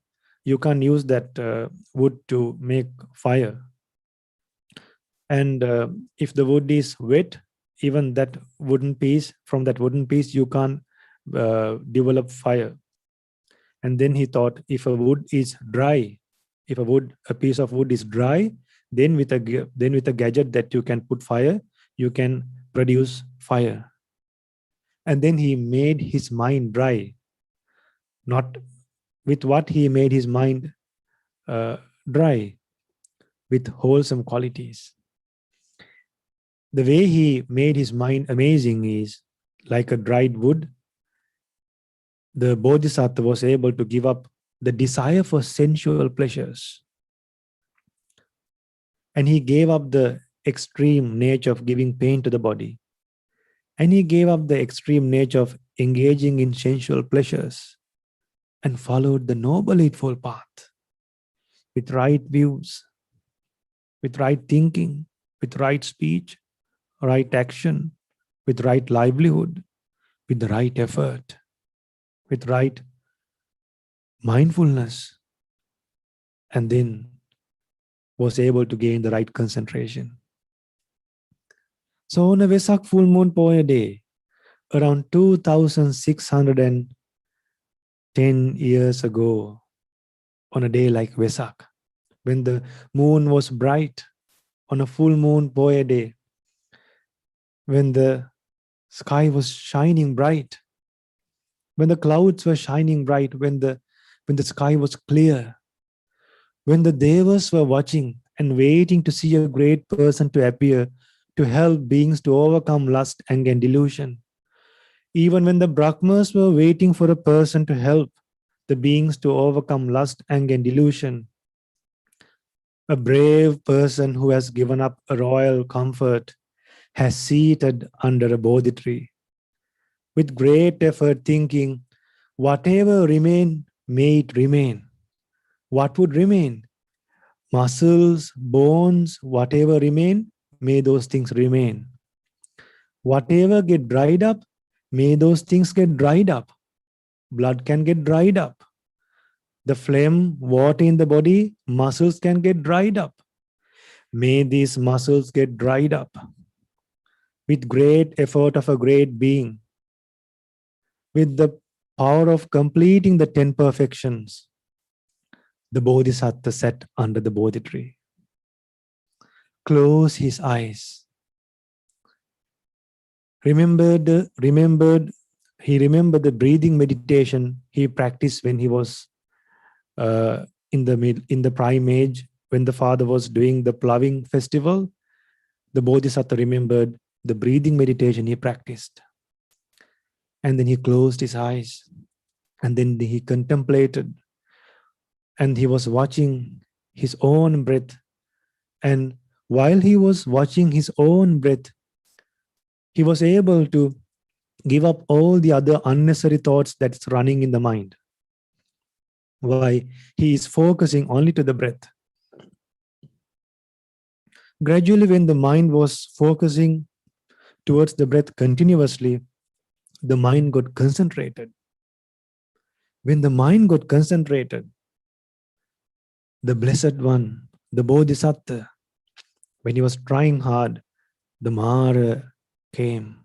you can use that wood to make fire. And if the wood is wet, even from that wooden piece, you can't develop fire. And then he thought, if a wood is dry, if a piece of wood is dry, then with a gadget that you can put fire, you can produce fire. And then he made his mind dry. Not with what he made his mind dry, with wholesome qualities. The way he made his mind amazing is like a dried wood. The Bodhisattva was able to give up the desire for sensual pleasures. And he gave up the extreme nature of giving pain to the body. And he gave up the extreme nature of engaging in sensual pleasures and followed the Noble Eightfold Path with right views, with right thinking, with right speech, right action, with right livelihood, with the right effort, with right mindfulness, and then was able to gain the right concentration. So on a Vesak Full Moon Poya day, around 2610 years ago, on a day like Vesak, when the moon was bright, on a full moon Poya day, when the sky was shining bright, when the clouds were shining bright, when the sky was clear, When the devas were watching and waiting to see a great person to appear to help beings to overcome lust, anger, and delusion, even when the Brahmas were waiting for a person to help the beings to overcome lust, anger, and delusion, a brave person who has given up a royal comfort has seated under a Bodhi tree with great effort, thinking, whatever remain, may it remain. What would remain? Muscles, bones, whatever remain, may those things remain. Whatever get dried up, may those things get dried up. Blood can get dried up. The phlegm, water in the body, muscles can get dried up. May these muscles get dried up. With great effort of a great being, with the power of completing the 10 perfections, the Bodhisattva sat under the Bodhi tree. Close his eyes. He remembered the breathing meditation he practiced when he was in the prime age, when the father was doing the ploughing festival. The Bodhisattva remembered the breathing meditation he practiced. And then he closed his eyes. And then he contemplated. And he was watching his own breath. And while he was watching his own breath, he was able to give up all the other unnecessary thoughts that's running in the mind. Why? He is focusing only to the breath. Gradually, when the mind was focusing towards the breath continuously, the mind got concentrated. When the mind got concentrated, the Blessed One, the Bodhisattva, when he was trying hard, the Mara came.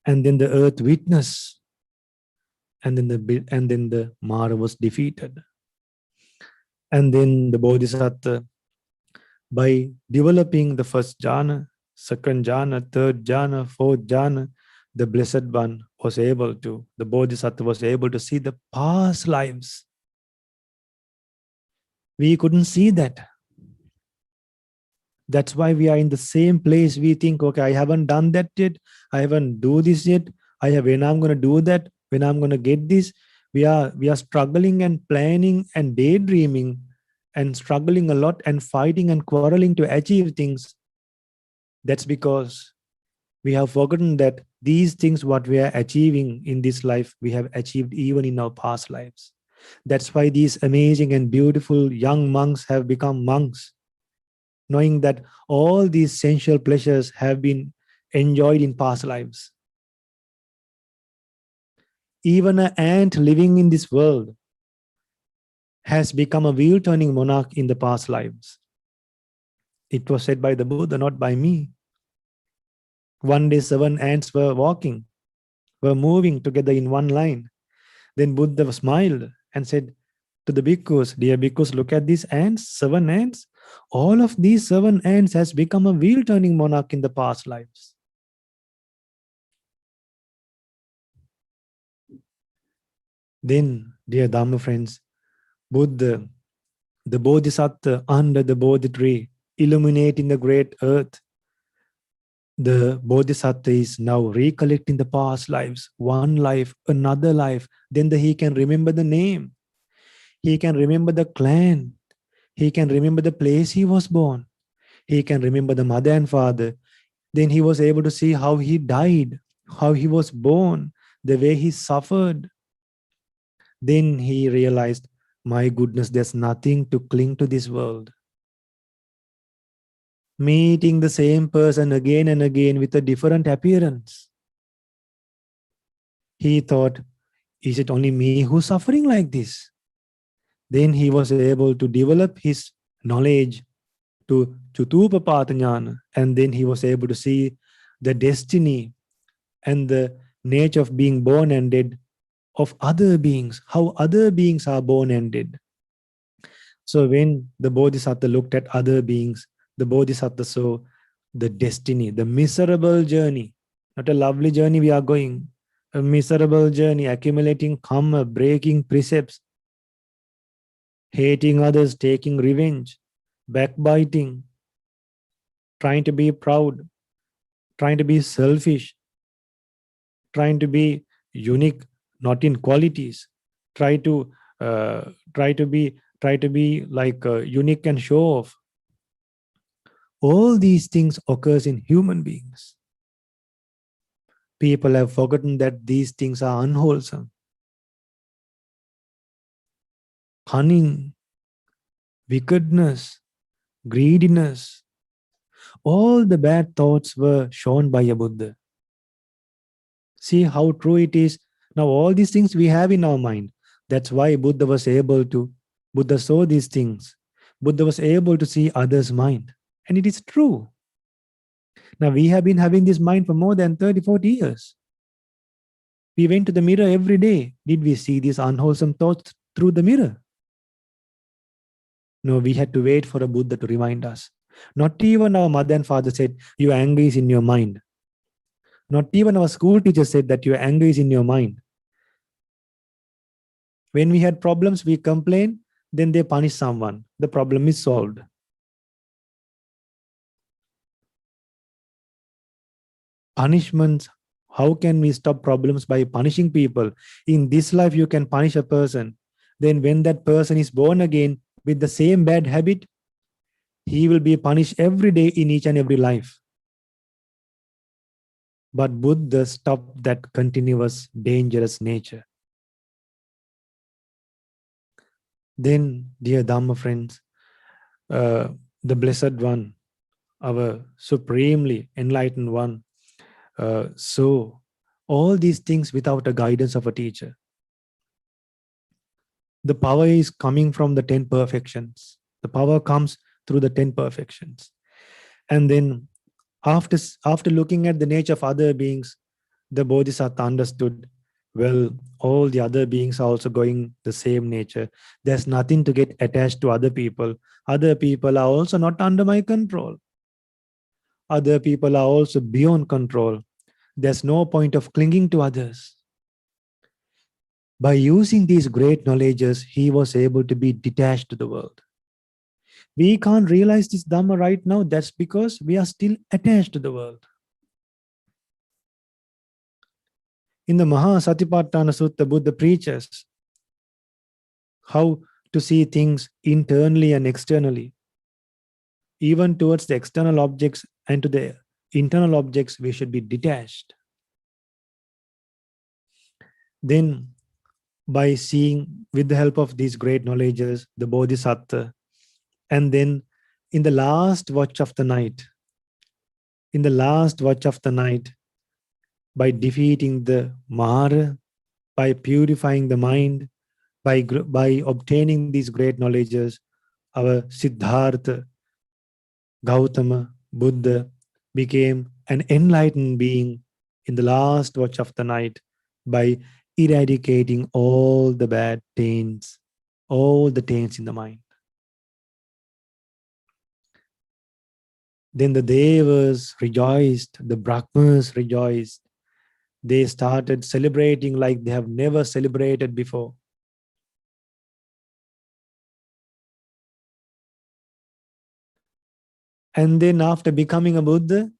And then the earth witnessed. And then the Mara was defeated. And then the Bodhisattva, by developing the first jhana, second jhana, third jhana, fourth jhana, the Blessed One was able to, the Bodhisattva was able to see the past lives. We couldn't see that. That's why we are in the same place. We think, okay, I haven't done that yet. I haven't do this yet. When I'm going to do that, when I'm going to get this. We are struggling and planning and daydreaming and struggling a lot and fighting and quarreling to achieve things. That's because we have forgotten that these things, what we are achieving in this life, we have achieved even in our past lives. That's why these amazing and beautiful young monks have become monks, knowing that all these sensual pleasures have been enjoyed in past lives. Even an ant living in this world has become a wheel-turning monarch in the past lives. It was said by the Buddha, not by me. One day 7 ants were moving together in one line. Then Buddha smiled and said to the bhikkhus, dear bhikkhus, look at these ants, 7 ants. All of these 7 ants has become a wheel-turning monarch in the past lives. Then, dear Dhamma friends, Buddha, the Bodhisattva under the Bodhi tree, illuminating the great earth, the Bodhisattva is now recollecting the past lives, one life, another life. Then he can remember the name. He can remember the clan. He can remember the place he was born. He can remember the mother and father. Then he was able to see how he died, how he was born, the way he suffered. Then he realized, my goodness, there's nothing to cling to this world. Meeting the same person again and again with a different appearance. He thought, is it only me who's suffering like this? Then he was able to develop his knowledge to Chutupapata Jnana, and then he was able to see the destiny and the nature of being born and dead of other beings, how other beings are born and dead. So when the Bodhisattva looked at other beings, the Bodhisattva saw the destiny, the miserable journey, not a lovely journey we are going, a miserable journey, accumulating karma, breaking precepts. hating others, taking revenge, backbiting, trying to be proud, trying to be selfish, trying to be unique, not in qualities, try to be like unique and show off. All these things occurs in human beings. People have forgotten that these things are unwholesome. Cunning, wickedness, greediness, all the bad thoughts were shown by a Buddha. See how true it is. Now all these things we have in our mind. That's why Buddha saw these things. Buddha was able to see others' mind. And it is true. Now we have been having this mind for more than 30, 40 years. We went to the mirror every day. Did we see these unwholesome thoughts through the mirror? No, we had to wait for a Buddha to remind us. Not even our mother and father said, your anger is in your mind. Not even our school teacher said that your anger is in your mind. When we had problems, we complain, then they punish someone. The problem is solved. Punishments, how can we stop problems by punishing people? In this life, you can punish a person. Then when that person is born again with the same bad habit, he will be punished every day in each and every life. But Buddha stopped that continuous, dangerous nature. Then, dear Dhamma friends, the Blessed One, our supremely enlightened one, so all these things without a guidance of a teacher. The power is coming from the 10 perfections. The power comes through the 10 perfections. And then after looking at the nature of other beings, the Bodhisattva understood, well, all the other beings are also going the same nature. There's nothing to get attached to other people. Other people are also not under my control. Other people are also beyond control. There's no point of clinging to others. By using these great knowledges, he was able to be detached to the world. We can't realize this Dhamma right now. That's because we are still attached to the world. In the Mahasatipatthana Sutta, Buddha preaches how to see things internally and externally. Even towards the external objects and to the internal objects, we should be detached. Then, by seeing with the help of these great knowledges, the Bodhisattva, and then in the last watch of the night, by defeating the Mara, by purifying the mind, by obtaining these great knowledges, our Siddhartha Gautama Buddha became an enlightened being in the last watch of the night by eradicating all the bad taints, all the taints in the mind. Then the Devas rejoiced, the Brahmas rejoiced. They started celebrating like they have never celebrated before. And then after becoming a Buddha,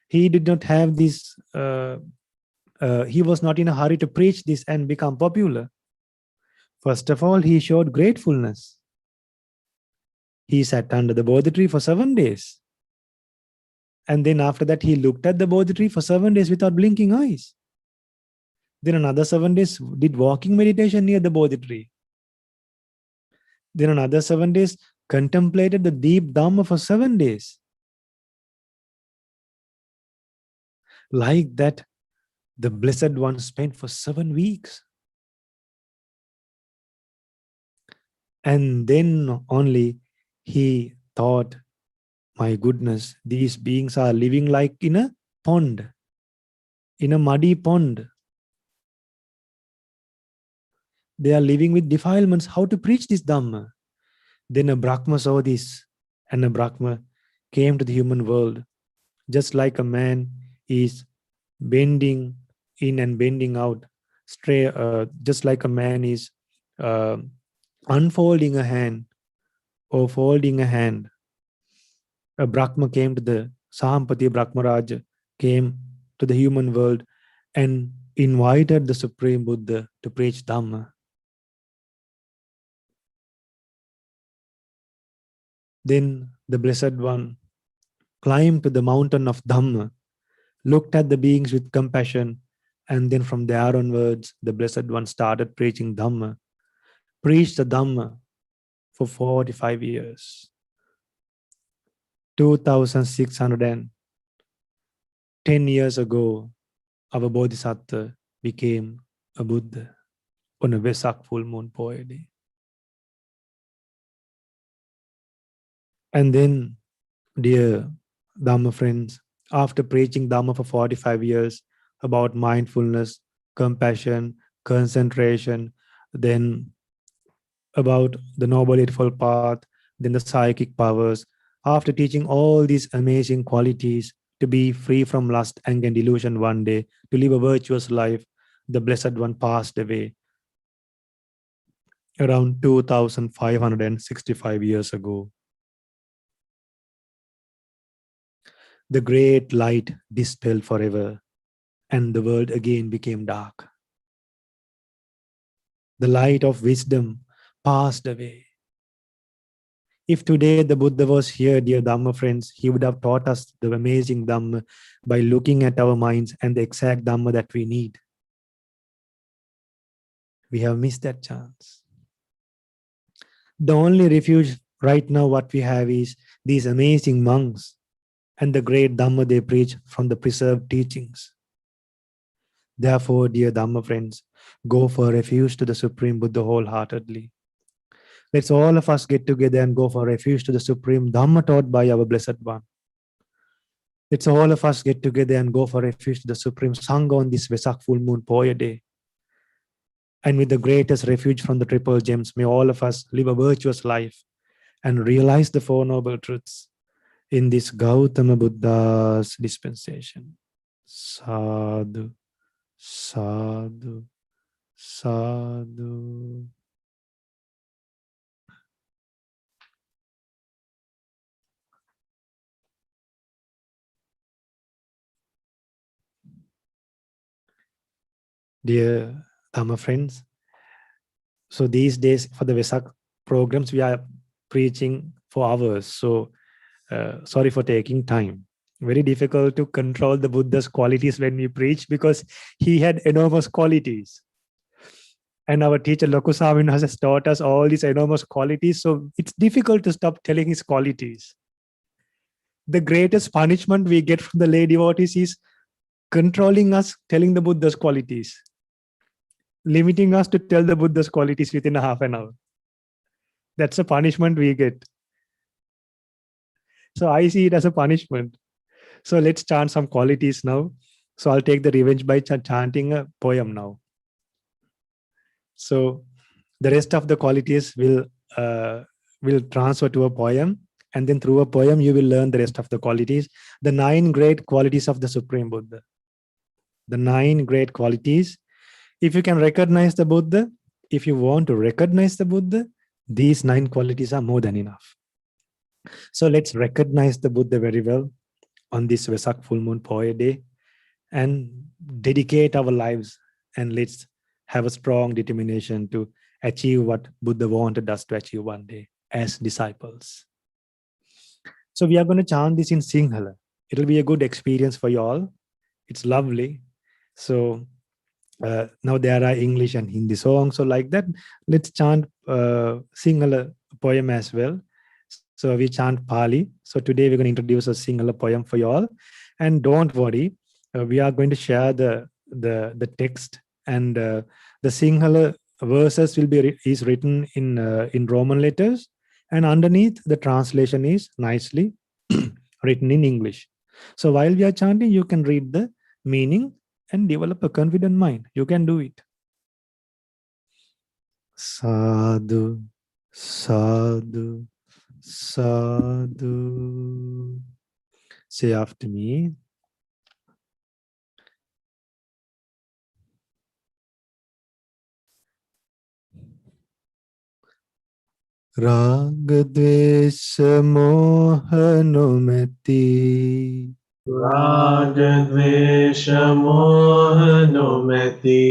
he did not have this, he was not in a hurry to preach this and become popular. First of all, he showed gratefulness. He sat under the Bodhi tree for 7 days. And then after that, he looked at the Bodhi tree for 7 days without blinking eyes. Then another 7 days did walking meditation near the Bodhi tree. Then another 7 days contemplated the deep Dhamma for 7 days. Like that, the Blessed One spent for 7 weeks. And then only he thought, my goodness, these beings are living like in a pond, in a muddy pond. They are living with defilements. How to preach this Dhamma? Then a Brahma saw this, and a Brahma came to the human world. Just like a man is bending in and bending out, just like a man is unfolding a hand or folding a hand, a Brahma came to the Sahampati Brahmaraja, came to the human world and invited the Supreme Buddha to preach Dhamma. Then the Blessed One climbed to the mountain of Dhamma, looked at the beings with compassion, and then from there onwards, the Blessed One started preaching Dhamma, preached the Dhamma for 45 years. 2610 years ago, our Bodhisattva became a Buddha on a Vesak Full Moon Poya day. And then, dear Dhamma friends, after preaching Dhamma for 45 years about mindfulness, compassion, concentration, then about the Noble Eightfold Path, then the psychic powers, after teaching all these amazing qualities to be free from lust, anger, and delusion one day, to live a virtuous life, the Blessed One passed away around 2565 years ago. The great light dispelled forever, and the world again became dark. The light of wisdom passed away. If today the Buddha was here, dear Dhamma friends, he would have taught us the amazing Dhamma by looking at our minds and the exact Dhamma that we need. We have missed that chance. The only refuge right now what we have is these amazing monks and the great Dhamma they preach from the preserved teachings. Therefore, dear Dhamma friends, go for refuge to the Supreme Buddha wholeheartedly. Let's all of us get together and go for refuge to the Supreme Dhamma taught by our Blessed One. Let's all of us get together and go for refuge to the Supreme Sangha on this Vesak Full Moon Poya day. And with the greatest refuge from the Triple Gems, may all of us live a virtuous life and realize the Four Noble Truths in this Gautama Buddha's dispensation. Sadhu, sadhu, sadhu. Dear Dhamma friends, so these days for the Vesak programs, we are preaching for hours. So sorry for taking time. Very difficult to control the Buddha's qualities when we preach because he had enormous qualities. And our teacher Lokuswamin has taught us all these enormous qualities. So it's difficult to stop telling his qualities. The greatest punishment we get from the lay devotees is controlling us, telling the Buddha's qualities, limiting us to tell the Buddha's qualities within a half an hour. That's a punishment we get. So I see it as a punishment. So let's chant some qualities now. So I'll take the revenge by chanting a poem now. So the rest of the qualities will transfer to a poem, and then through a poem you will learn the rest of the qualities, the 9 great qualities of the Supreme Buddha. The 9 great qualities. If you can recognize the Buddha, if you want to recognize the Buddha, these 9 qualities are more than enough. So let's recognize the Buddha very well on this Vesak Full Moon Poya day and dedicate our lives, and let's have a strong determination to achieve what Buddha wanted us to achieve one day as disciples. So we are going to chant this in Sinhala. It'll be a good experience for you all. It's lovely. So now there are English and Hindi songs. So like that, let's chant Sinhala poem as well. So we chant Pali. So today we're going to introduce a Sinhala poem for you all. And don't worry, we are going to share the text, and the Sinhala verses will be is written in Roman letters, and underneath the translation is nicely written in English. So while we are chanting, you can read the meaning and develop a confident mind. You can do it. Sadhu, sadhu, sadhu. Say after me. රාග ද්වේෂ මෝහ නොමැති Ragadvesha moha nomati.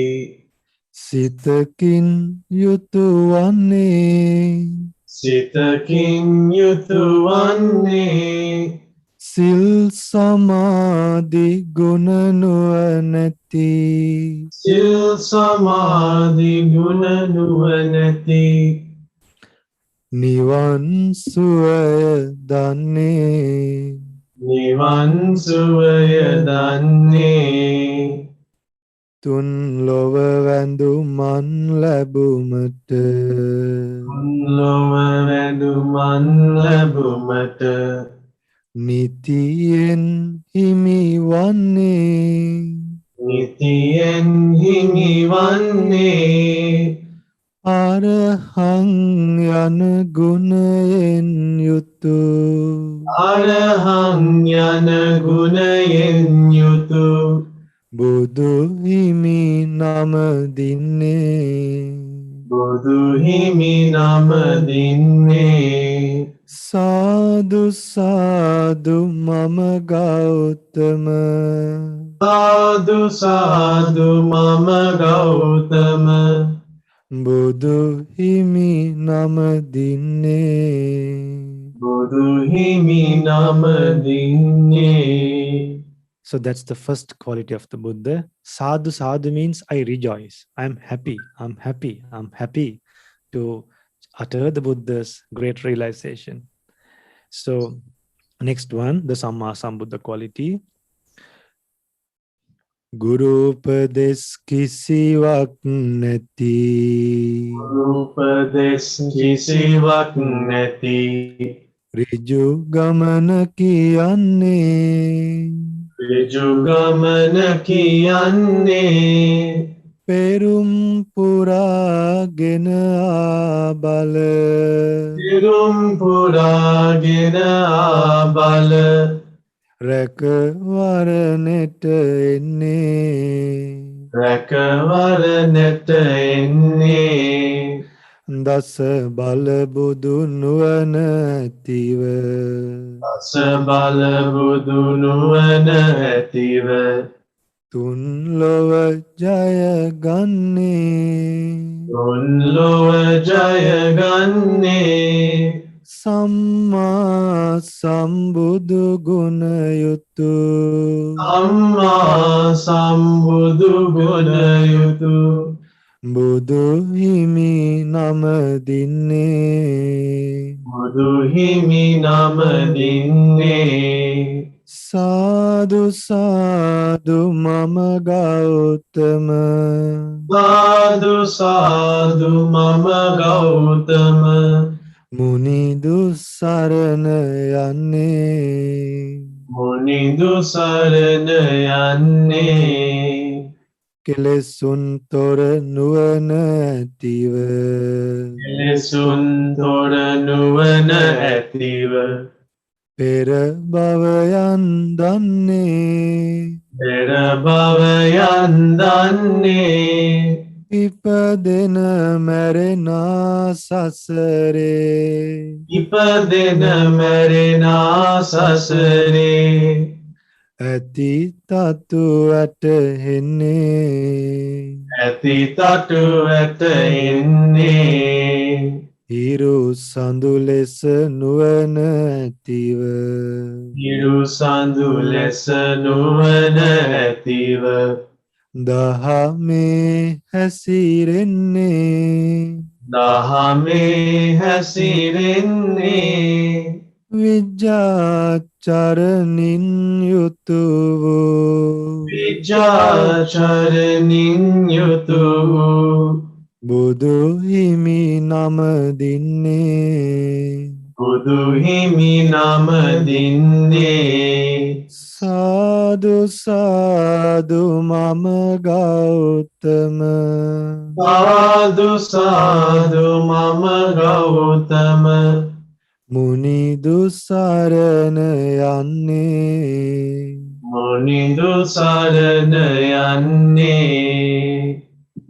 සිතකින් යුතු වන්නේ Sitakin yutuvanne. සිල් සමාධි ගුණ නුවණැති Sil samadhi guna nuvanati. නිවන් සුවය දන්නේ Nivan suvaya danne. තුන් ලොව වැඳුමන් ලැබුමට Loma veduman labumata. නිතියෙන් හිමි වන්නේ Nitiyen himivanne. අරහං යන ගුණයෙන් යුතු Arahang yana gunayen yutu. බුදු හිමි නම දින්නේ Buddhu himi namadinne. සාදු සාදු මම Gautama Sadhu sadhu mama gautama. බුදු හිමි නම දින්නේ Buddhu himi namadinne. So that's the first quality of the Buddha. Sadhu sadhu means I rejoice. I'm happy. I'm happy. I'm happy to utter the Buddha's great realization. So next one, the Samma Sambuddha quality. ගුරු උපදෙස් කිසිවක් නැති Upadesh kisiwak neti. ඍජු ගමන කියන්නේ Rijugamana kiyanne. පෙරුම් පුරාගෙන ආබල Tirum puragena abala. රැකවරණෙට එන්නේ Rakawaraneta enne. දස බල බුදු නුවණ ඇතිව Asabala budu nuwana ativa. තුන් ලොව ජය ගන්නේ Unloa jaya ganne. සම්මා සම්බුදු ගුණ යුතු Amma sambudu gunayutu. බුදු හිමි නම දින්නේ Buddhu himi namadinne. සාදු සාදු මම Gautama Sadhu sadhu mama gautama. මුනිදු සරණ යන්නේ Munidu sarana yanne. කෙලෙසුන් තොර නුවණ ඇතිව Lesun tora nuwana ativa. පෙර භවයන් දන්නේ Pera bhavayan danne. ඉපදෙන මැරෙනා සසරේ Ipadena marina sasare. ඇති තතු ඇටහෙන්නේ Ati tatu ata inne. හිරු සඳු ලෙස නුවණ ඇතිව Hiru sandhu lesa nuwana ativa. දහමේ හැසිරෙන්නේ Dahame hasirenne. විජ්ජාචරණින් යුතු වූ Vijacharanin yutu. බුදු හිමි නම දින්නේ Buddhu himi namadinne. සාදු සාදු මම Gautama Sadhu sadhu mama gautama. මුනිදු සරණ යන්නේ Munidu sarana yanne.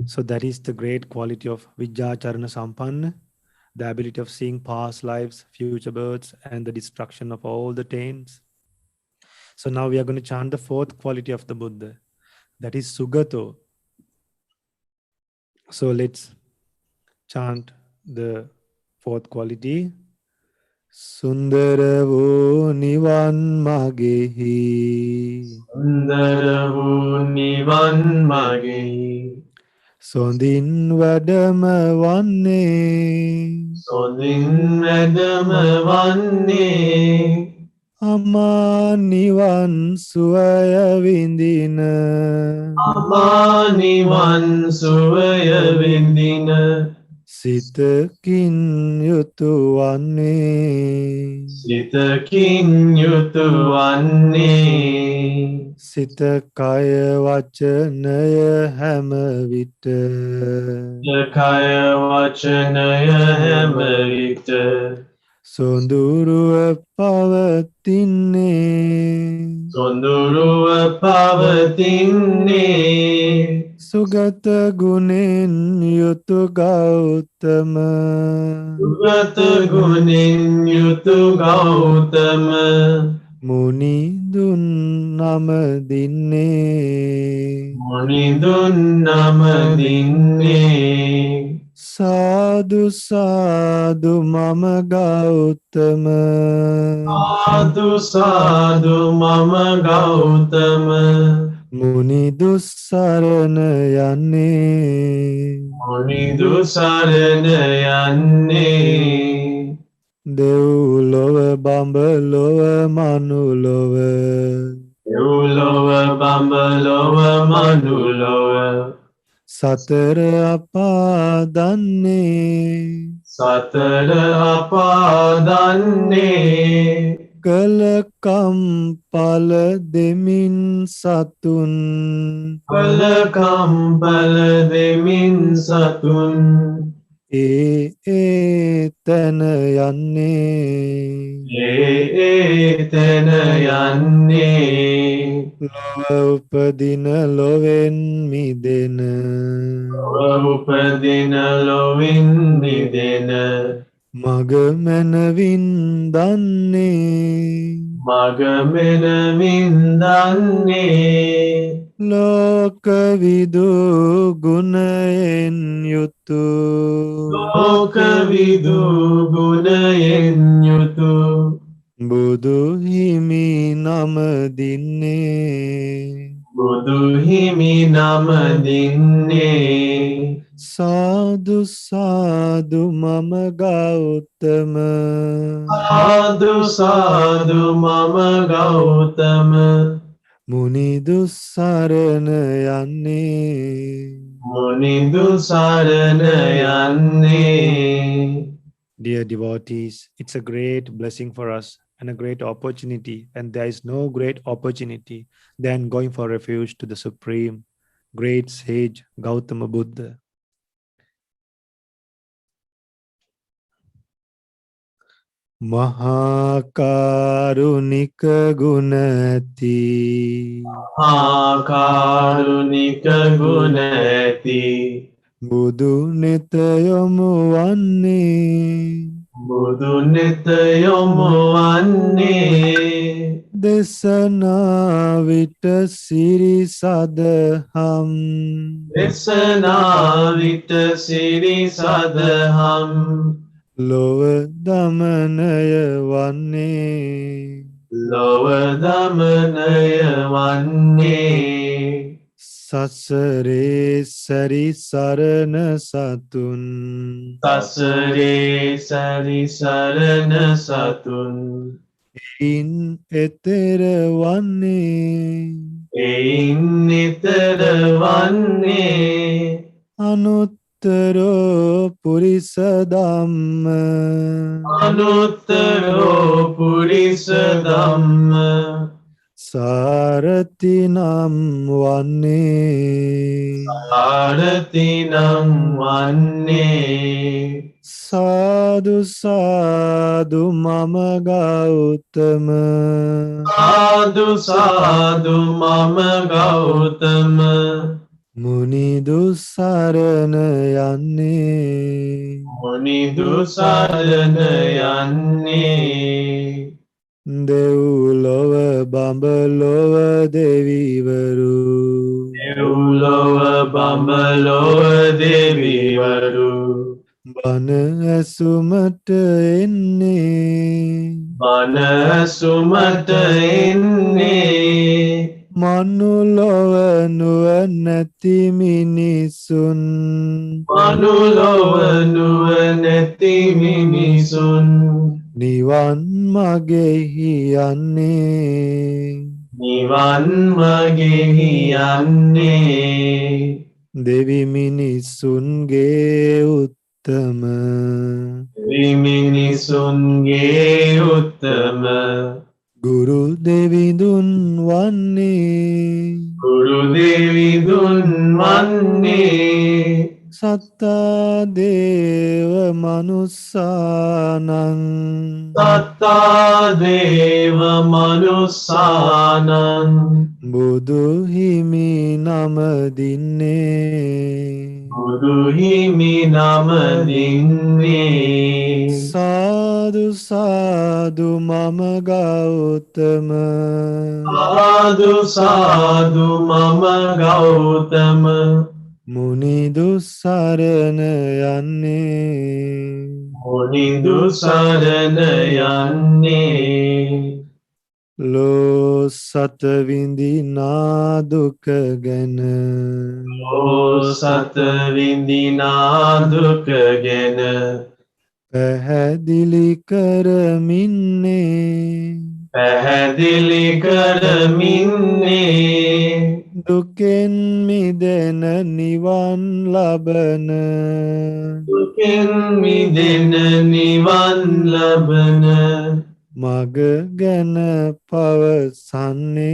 So that is the great quality of Vijjacharana Sampanna, the ability of seeing past lives, future births, and the destruction of all the taints. So now we are going to chant the fourth quality of the Buddha, that is Sugato. So let's chant the fourth quality. Sundara wo nivan magehi. Sundara vu nivan mage. Sondin vadama vanne. Sodin medama vanne. Ama nivan suaya vindina. Ama nivan suvaya vindina. Sitakin yutu vanne. Sitakin yutu vanne. Sita kaya vachanaya hama vita. Kaya vachanaya hamarita. Sonduruwa pavatinne. Sonduruva pavatinne. Sugata gunin yutu gautama. Sugata gunin yutu gautama. Muni dun nama dinne. Munidun namadinne. Sadhu sadhu mama gautama. Sadhu sadhu mama gautama. Muni dussarana yanne. Munidu sarana yanne. Devlova bambalova manulova. Devlova bambalova manulova. Satara apadanne. Satara apadanne. Kalakam pala demin satun. Palakam palademin satun. Tana yanne. Tena yanne. Lova upadina loven midena. Upadina lovin nidena. Magamana danne. Magamena mindanne. Lokavidu gunayen yutu. Lokavidu gunayen yutu. Budu himi nama dinne. Budu himi namadinne. Sadhu sadhu mama gautama. Sadhu sadhu mama gautama. Muni dussarana yanne. Munidu sarana yanne. Dear devotees, it's a great blessing for us and a great opportunity, and there is no great opportunity than going for refuge to the Supreme, great sage Gautama Buddha. Mahakarunika gunati. Akarunika gunati. Budu nitayamu vanne. Budu nitayamu vanne. Desana vita siri sadham. Desana vita siri sadham. Lova damanaya vanne. Lovadamanaya vanne. Sasare sari sarana satun. Tasare sari sarana satun. In etera vanne. Ein nitara vanne. Anuttaro purisa dhamma. Anuttaro purisa dhamma. Saratinam vanne. Aratinam vanne. Sadhu sadhu mama gautama. Sadhu sadhu mama gautama. Muni dussarana yanne. මුනිදු සරණ යන්නේ දෙව්ලොව බඹලොව දෙවිවරු දෙව්ලොව බඹලොව දෙවිවරු බණ ඇසුමට එන්නේ බණ ඇසුමට එන්නේ මනුලොව නුවණැති මිනිසුන් මනුලොව නුවණැති මිනිසුන් නිවන් මගෙහි යන්නේ නිවන් මගෙහි යන්නේ දෙවි මිනිසුන්ගේ උත්තම මිනිසුන්ගේ උත්තම ගුරු දෙවිඳුන් වන්නේ ගුරු දෙවිඳුන් වන්නේ සත්තා දේව මනුස්සානං සත්තා දේව මනුස්සානං බුදු හිමි නම දින්නේ බුදු හිමි නම දින්නේ සාදු සාදු මම ගෞතම සාදු සාදු මම ගෞතම මුනිදු සරණ යන්නේ මුනිදු සරණ යන්නේ ලෝ සත විඳිනා දුක ගැන ලෝ සත විඳිනා දුක ගැන පැහැදිලි කරමින්නේ පැහැදිලි කරමින්නේ දුකෙන් මිදෙන නිවන් ලබන දුකෙන් මිදෙන නිවන් ලබන මග ගැන පවසන්නේ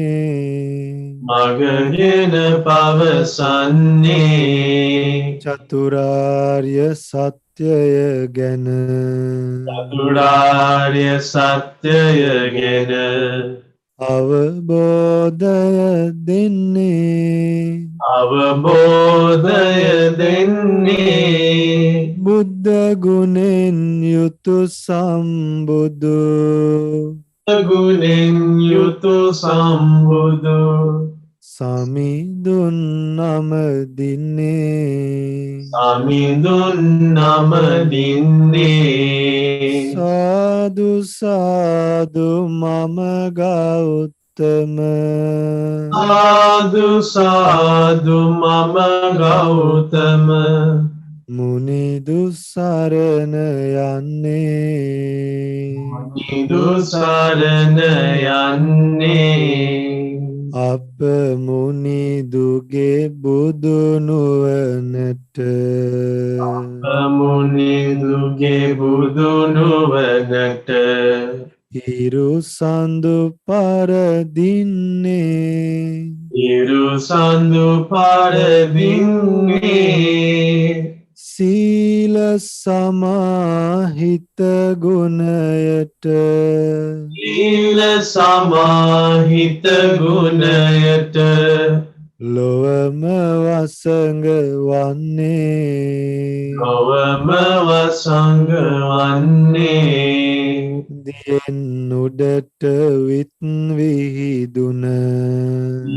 මග ගැන පවසන්නේ චතුරාර්ය සත්‍යය ගැන චතුරාර්ය සත්‍යය ගැන අවබෝධය දෙන්නේ අවබෝධය දෙන්නේ බුද්ධ ගුණෙන් යුතු සම්බුදු ගුණෙන් යුතු සම්බුදු සමිඳුන් නම දින්නේ සමිඳුන් නම දින්නේ සාදු සාදු මම ගෞතම සාදු සාදු මම ගෞතම මුනිදු සරණ යන්නේ නිදු සරණ යන්නේ අප මුනිදුගේ බුදු නුවණට මුනිදුගේ බුදු නුවණට හිරු සඳු පරදින්නේ ඉරු සඳු පරදින්නේ සීල සමාහිත ගුණයට සීල සමාහිත ගුණයට ලොවම වසඟ වන්නේ නොවම වසඟ වන්නේ දියෙන් උඩට විත් විහිදුන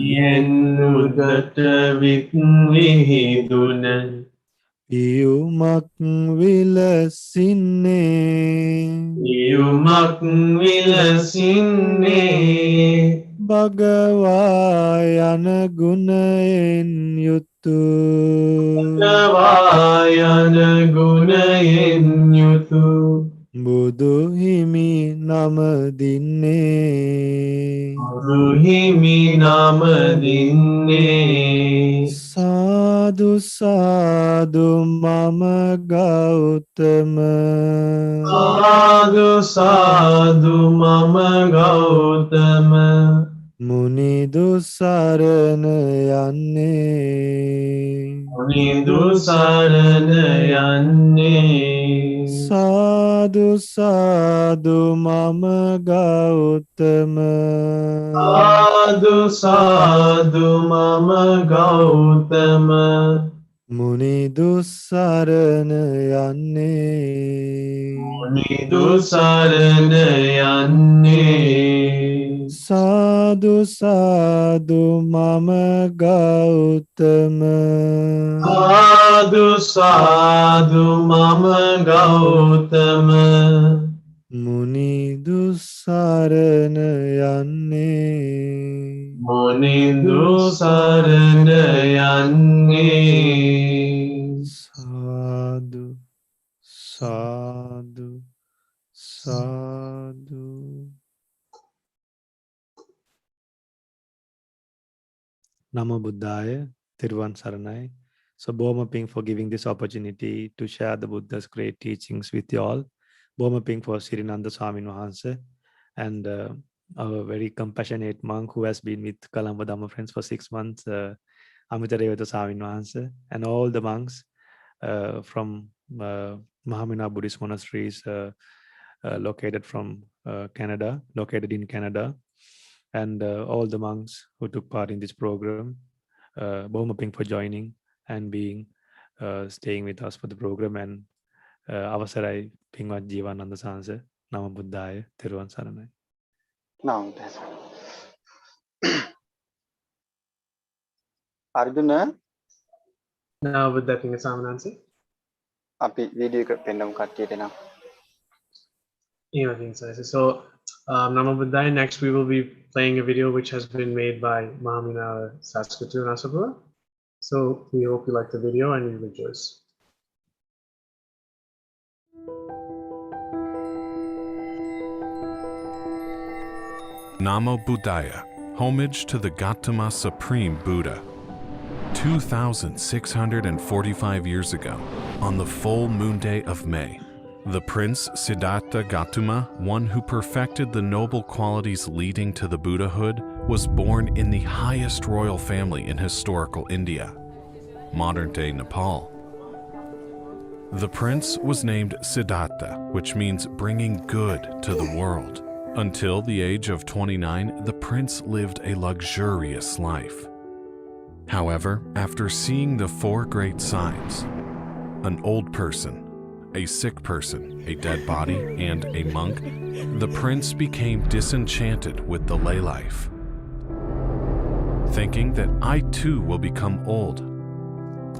යෙන් උදට විත් විහිදුන පියුමක් විලසින්නේ යුමක් විලසින්නේ භගවා යන ගුණයෙන් යුතු යන ගුණයෙන් යුතු බුදු හිමි නම දින්නේ හිමි නම දින්නේ සාදු සාදු මම ගෞතම සාදු සාදු මම ගෞතම මුනිදු සරණ යන්නේ නිදු සරණ යන්නේ සාදු සාදු මම ගෞතම සාදු සාදු මම ගෞතම මුනිදු සරණ යන්නේ Nidu sarana yanne. සාදු සාදු මම Gautama Sadhu sadhu mama gautama. මුනිදු සරණ යන්නේ Nidu sarana yanne. සාදු සාදු සාදු Namo Buddhaya, Thiruvan Saranai. So Boma Ping for giving this opportunity to share the Buddha's great teachings with you all. Boma Ping for Sirinanda Swami Wahanse and a very compassionate monk who has been with Kalamba Dhamma Friends for 6 months, Amita Revata Swami Wahanse, and all the monks from Mahamevnawa Buddhist Monasteries located in Canada, and all the monks who took part in this program. Boma Ping for joining and being staying with us for the program, and Avasarai Pingwat Jivananda Sanse, Namo Buddhaya, Thiruvan Saranai. Now, that's Arjuna, Now with that thing is answer. අපි video එක පෙන්නමු කට්ටියට එනවා. So, Namo Buddhaya, next we will be playing a video which has been made by Mahamevnawa Saskatu Nasabura. So we hope you like the video and you rejoice. Namo Buddhaya, homage to the Gautama Supreme Buddha. 2,645 years ago, on the full moon day of May, the Prince Siddhartha Gautama, one who perfected the noble qualities leading to the Buddhahood, was born in the highest royal family in historical India, modern-day Nepal. The prince was named Siddhartha, which means bringing good to the world. Until the age of 29, the prince lived a luxurious life. However, after seeing the 4 great signs, an old person, a sick person, a dead body, and a monk, the prince became disenchanted with the lay life. Thinking that I too will become old,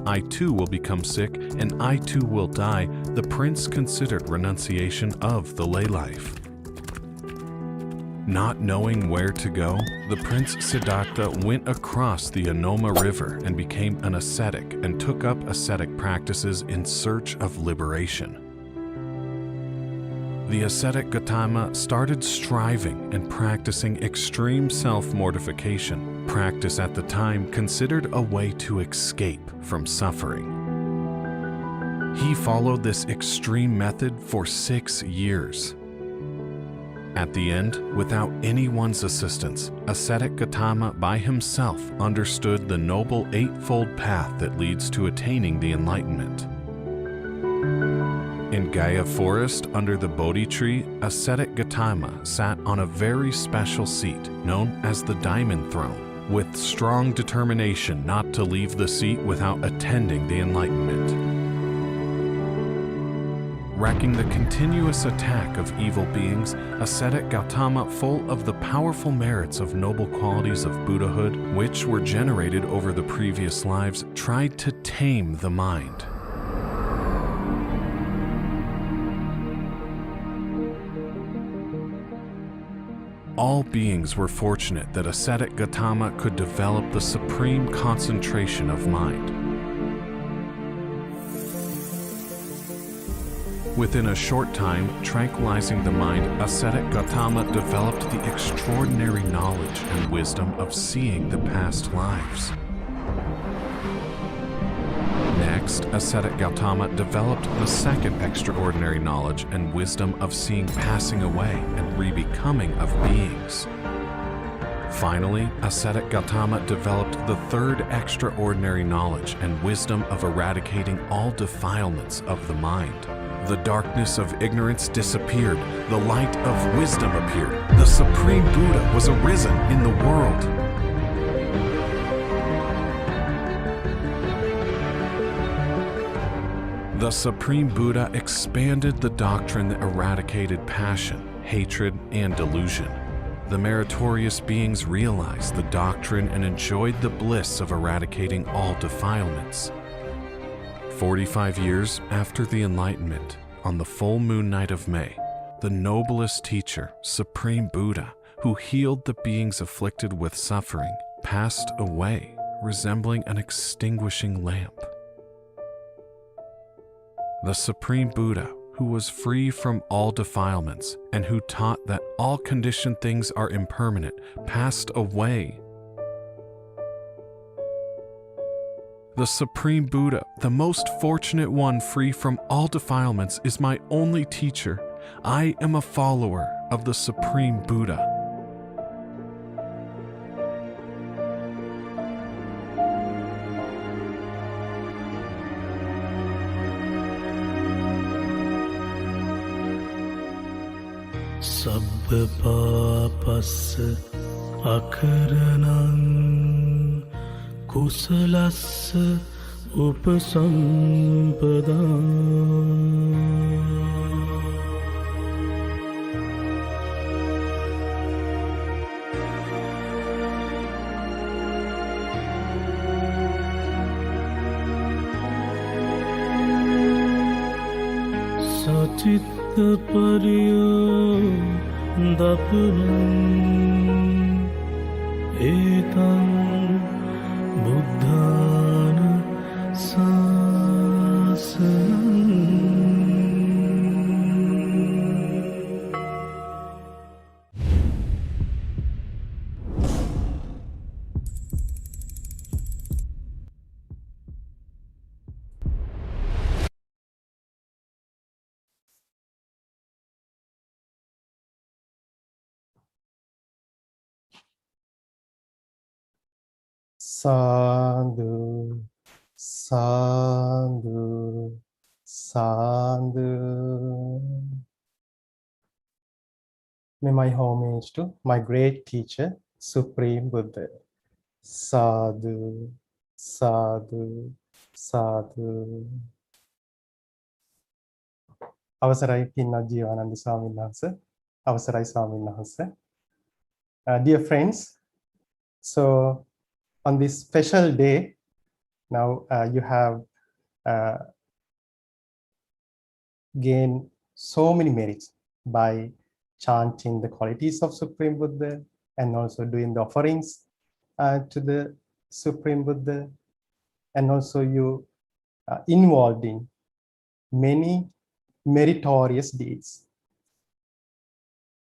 I too will become sick, and I too will die, the prince considered renunciation of the lay life. Not knowing where to go, the Prince Siddhartha went across the Anoma River and became an ascetic and took up ascetic practices in search of liberation. The ascetic Gautama started striving and practicing extreme self-mortification, practice at the time considered a way to escape from suffering. He followed this extreme method for 6 years. At the end, without anyone's assistance, ascetic Gautama by himself understood the noble eightfold path that leads to attaining the enlightenment. In Gaya forest under the Bodhi tree, ascetic Gautama sat on a very special seat known as the Diamond Throne, with strong determination not to leave the seat without attending the enlightenment. Wrecking the continuous attack of evil beings, ascetic Gautama, full of the powerful merits of noble qualities of Buddhahood, which were generated over the previous lives, tried to tame the mind. All beings were fortunate that ascetic Gautama could develop the supreme concentration of mind. Within a short time, tranquilizing the mind, ascetic Gautama developed the extraordinary knowledge and wisdom of seeing the past lives. Next, ascetic Gautama developed the second extraordinary knowledge and wisdom of seeing passing away and rebecoming of beings. Finally, ascetic Gautama developed the third extraordinary knowledge and wisdom of eradicating all defilements of the mind. The darkness of ignorance disappeared, the light of wisdom appeared, the Supreme Buddha was arisen in the world. The Supreme Buddha expanded the doctrine that eradicated passion, hatred, and delusion. The meritorious beings realized the doctrine and enjoyed the bliss of eradicating all defilements. 45 years after the Enlightenment, on the full moon night of May, the noblest teacher, Supreme Buddha, who healed the beings afflicted with suffering, passed away, resembling an extinguishing lamp. The Supreme Buddha, who was free from all defilements and who taught that all conditioned things are impermanent, passed away. The Supreme Buddha, the most fortunate one free from all defilements, is my only teacher. I am a follower of the Supreme Buddha. Sabba papassa akaranam kusalassa upasampada. Sachitta pariyo dapunam etam buddhana sasanam. Sadhu, sadhu, sadhu. May my homage to my great teacher, Supreme Buddha. Sadhu, sadhu, sadhu. අවසරයි පින්වත් ජීවානන්ද ස්වාමීන් වහන්සේ. අවසරයි ස්වාමීන් වහන්සේ. Dear friends, so on this special day, now you have gained so many merits by chanting the qualities of Supreme Buddha and also doing the offerings to the Supreme Buddha, and also you involved in many meritorious deeds.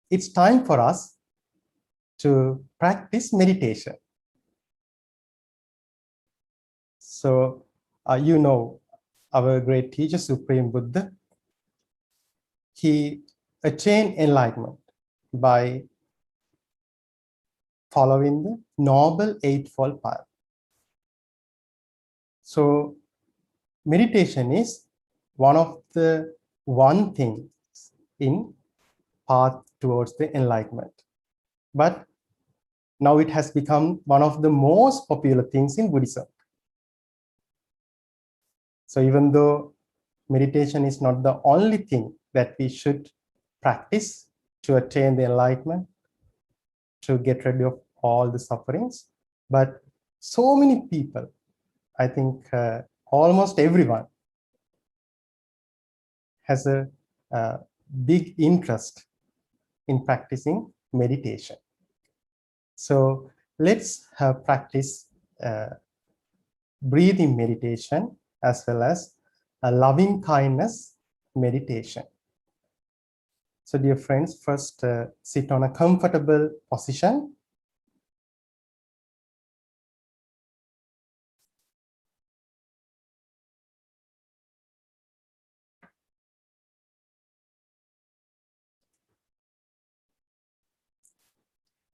It's time for us to practice meditation. So you know our great teacher, Supreme Buddha, he attained enlightenment by following the Noble Eightfold Path. So meditation is one thing in path towards the enlightenment. But now it has become one of the most popular things in Buddhism. So even though meditation is not the only thing that we should practice to attain the enlightenment, to get rid of all the sufferings, but so many people, I think almost everyone, has a big interest in practicing meditation. So let's practice breathing meditation as well as a loving kindness meditation. So dear friends, first sit on a comfortable position.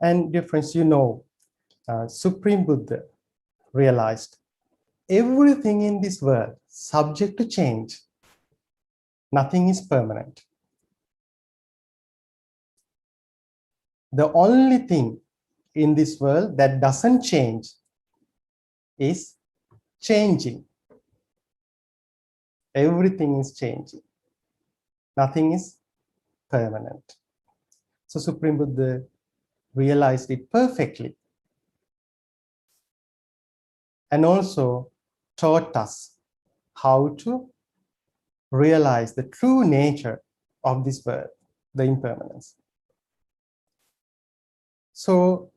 And dear friends, you know, Supreme Buddha realized everything in this world subject to change. Nothing is permanent. The only thing in this world that doesn't change is changing. Everything is changing. Nothing is permanent. So Supreme Buddha realized it perfectly and also taught us how to realize the true nature of this world, the impermanence. So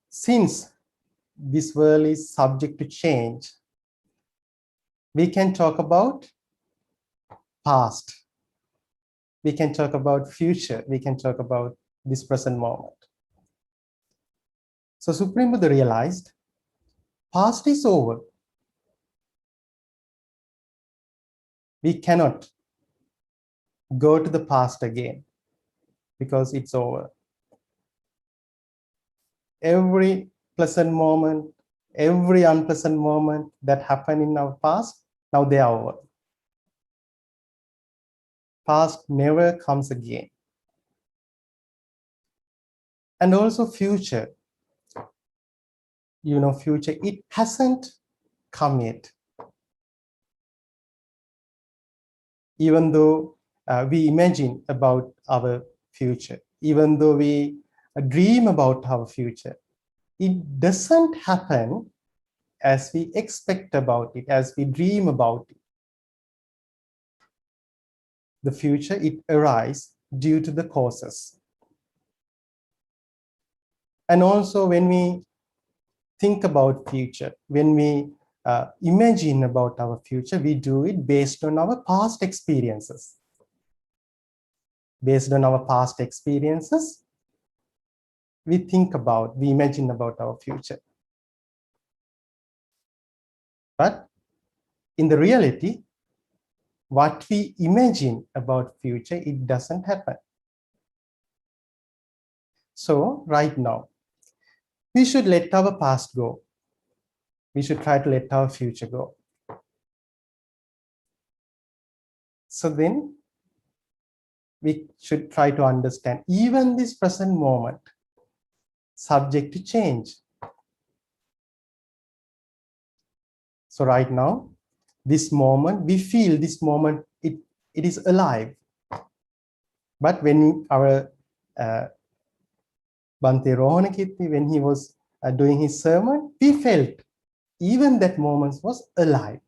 since this world is subject to change, we can talk about past, we can talk about future, we can talk about this present moment. So Supreme Buddha realized past is over. We cannot go to the past again because it's over. Every pleasant moment, every unpleasant moment that happened in our past, now they are over. Past never comes again. And also future, future, it hasn't come yet. Even though we imagine about our future, even though we dream about our future, it doesn't happen as we expect about it, as we dream about it. The future, it arises due to the causes. And also when we think about future, when we imagine about our future, we do it based on our past experiences. Based on our past experiences, we imagine about our future. But in the reality, what we imagine about future, it doesn't happen. So right now, we should let our past go. We should try to let our future go. So then we should try to understand even this present moment, subject to change. So right now, this moment, we feel this moment, it is alive. But when our Bhante Rohanakirti, when he was doing his sermon, we felt even that moment was alive.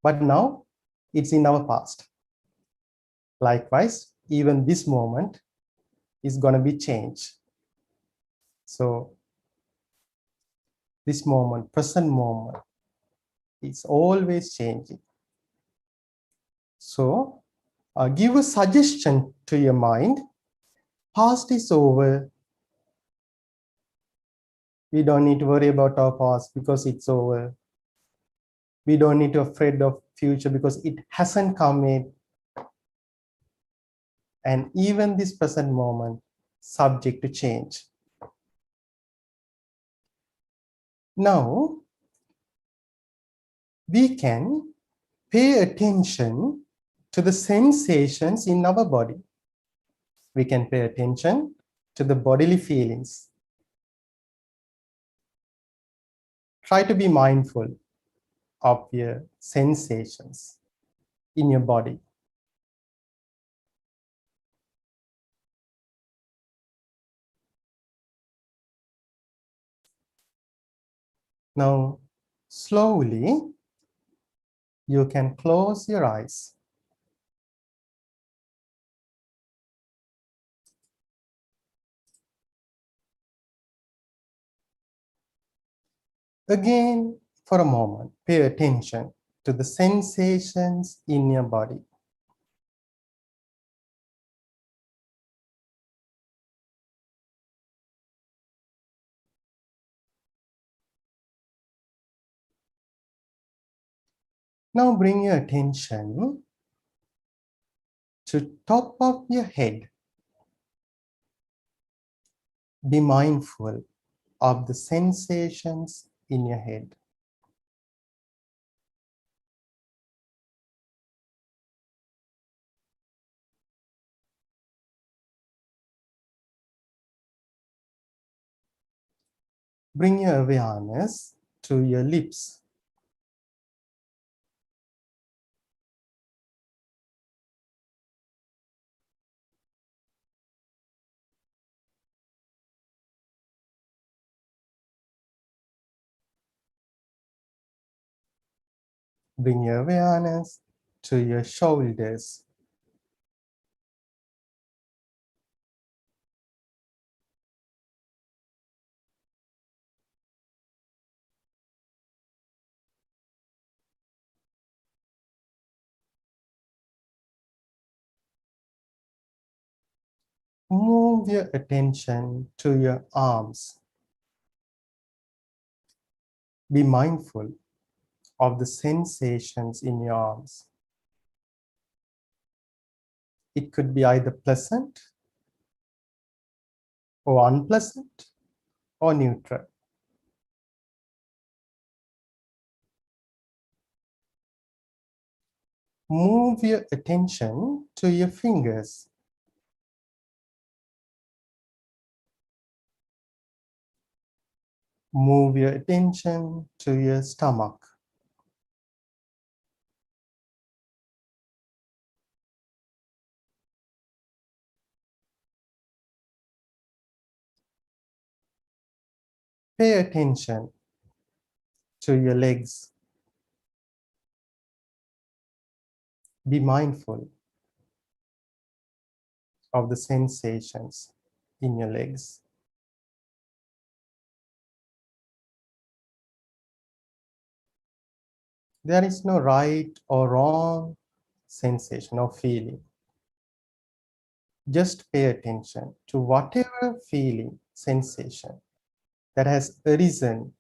But now it's in our past. Likewise, even this moment is going to be changed. So this moment, present moment, it's always changing. So give a suggestion to your mind. Past is over. We don't need to worry about our past because it's over. We don't need to be afraid of future because it hasn't come yet. And even this present moment, subject to change. Now, we can pay attention to the sensations in our body. We can pay attention to the bodily feelings. Try to be mindful of your sensations in your body. Now, slowly, you can close your eyes. Again, for a moment, pay attention to the sensations in your body. Now bring your attention to top of your head. Be mindful of the sensations in your head. Bring your awareness to your lips. Bring your awareness to your shoulders. Move your attention to your arms. Be mindful of the sensations in your arms. It could be either pleasant or unpleasant or neutral. Move your attention to your fingers. Move your attention to your stomach. Pay attention to your legs. Be mindful of the sensations in your legs. There is no right or wrong sensation or feeling. Just pay attention to whatever feeling, sensation that has arisen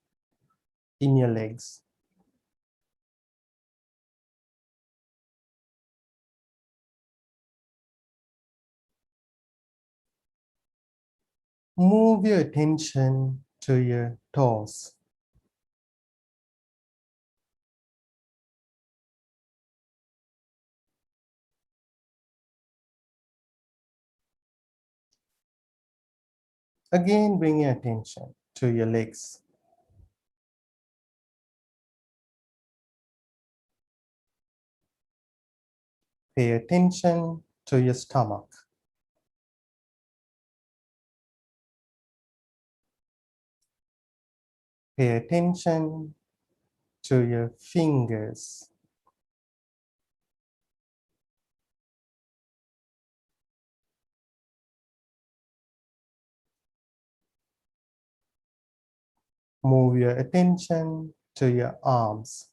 in your legs. Move your attention to your toes. Again, bring your attention to your legs. Pay attention to your stomach. Pay attention to your fingers. Move your attention to your arms.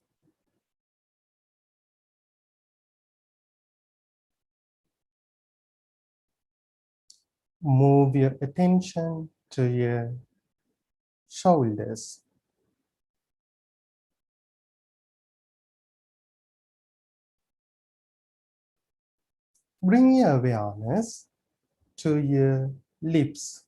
Move your attention to your shoulders. Bring your awareness to your lips.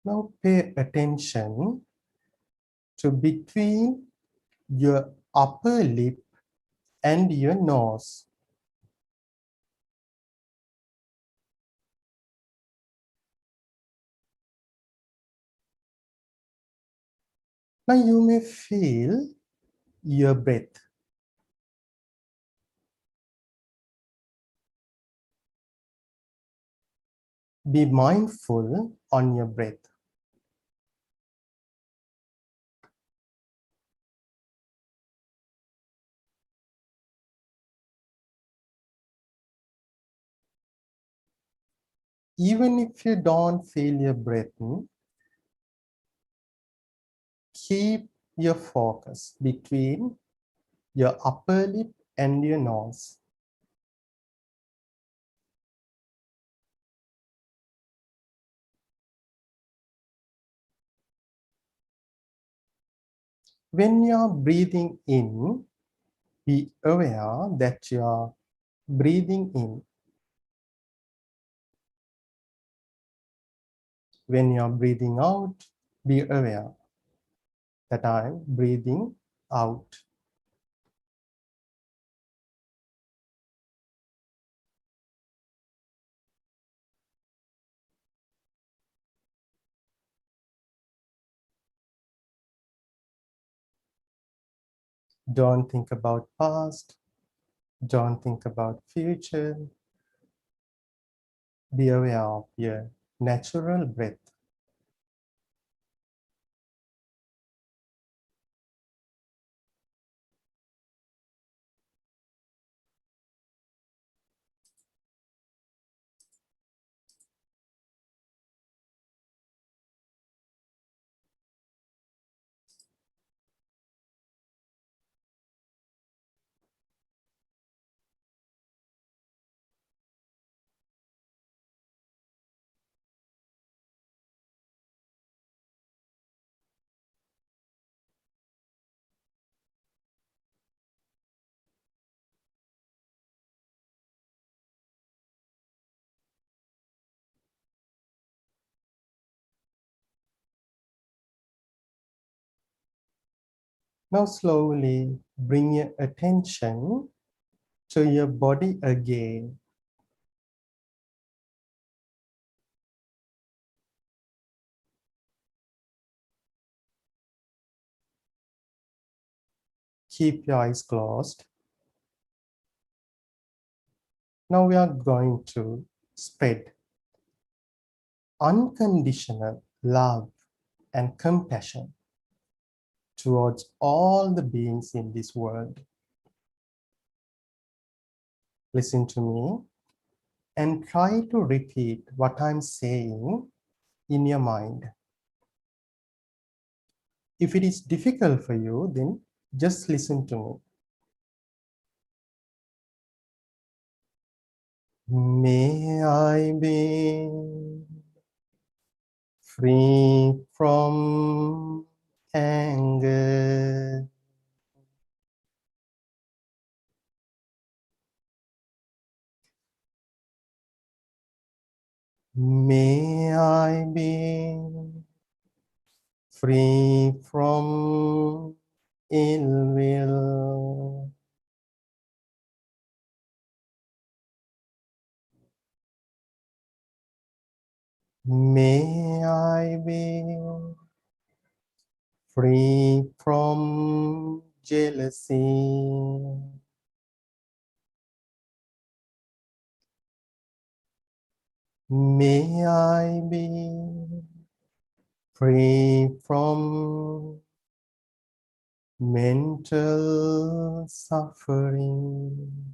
Now pay attention to between your upper lip and your nose. Now you may feel your breath. Be mindful on your breath. Even if you don't feel your breath, keep your focus between your upper lip and your nose. When you are breathing in, be aware that you are breathing in. When you are breathing out, be aware that I am breathing out. Don't think about past. Don't think about future. Be aware of your natural breath. Now slowly bring your attention to your body again. Keep your eyes closed. Now we are going to spread unconditional love and compassion towards all the beings in this world. Listen to me and try to repeat what I'm saying in your mind. If it is difficult for you, then just listen to me. May I be free from anger. May I be free from ill will. May I be free from jealousy. May I be free from mental suffering.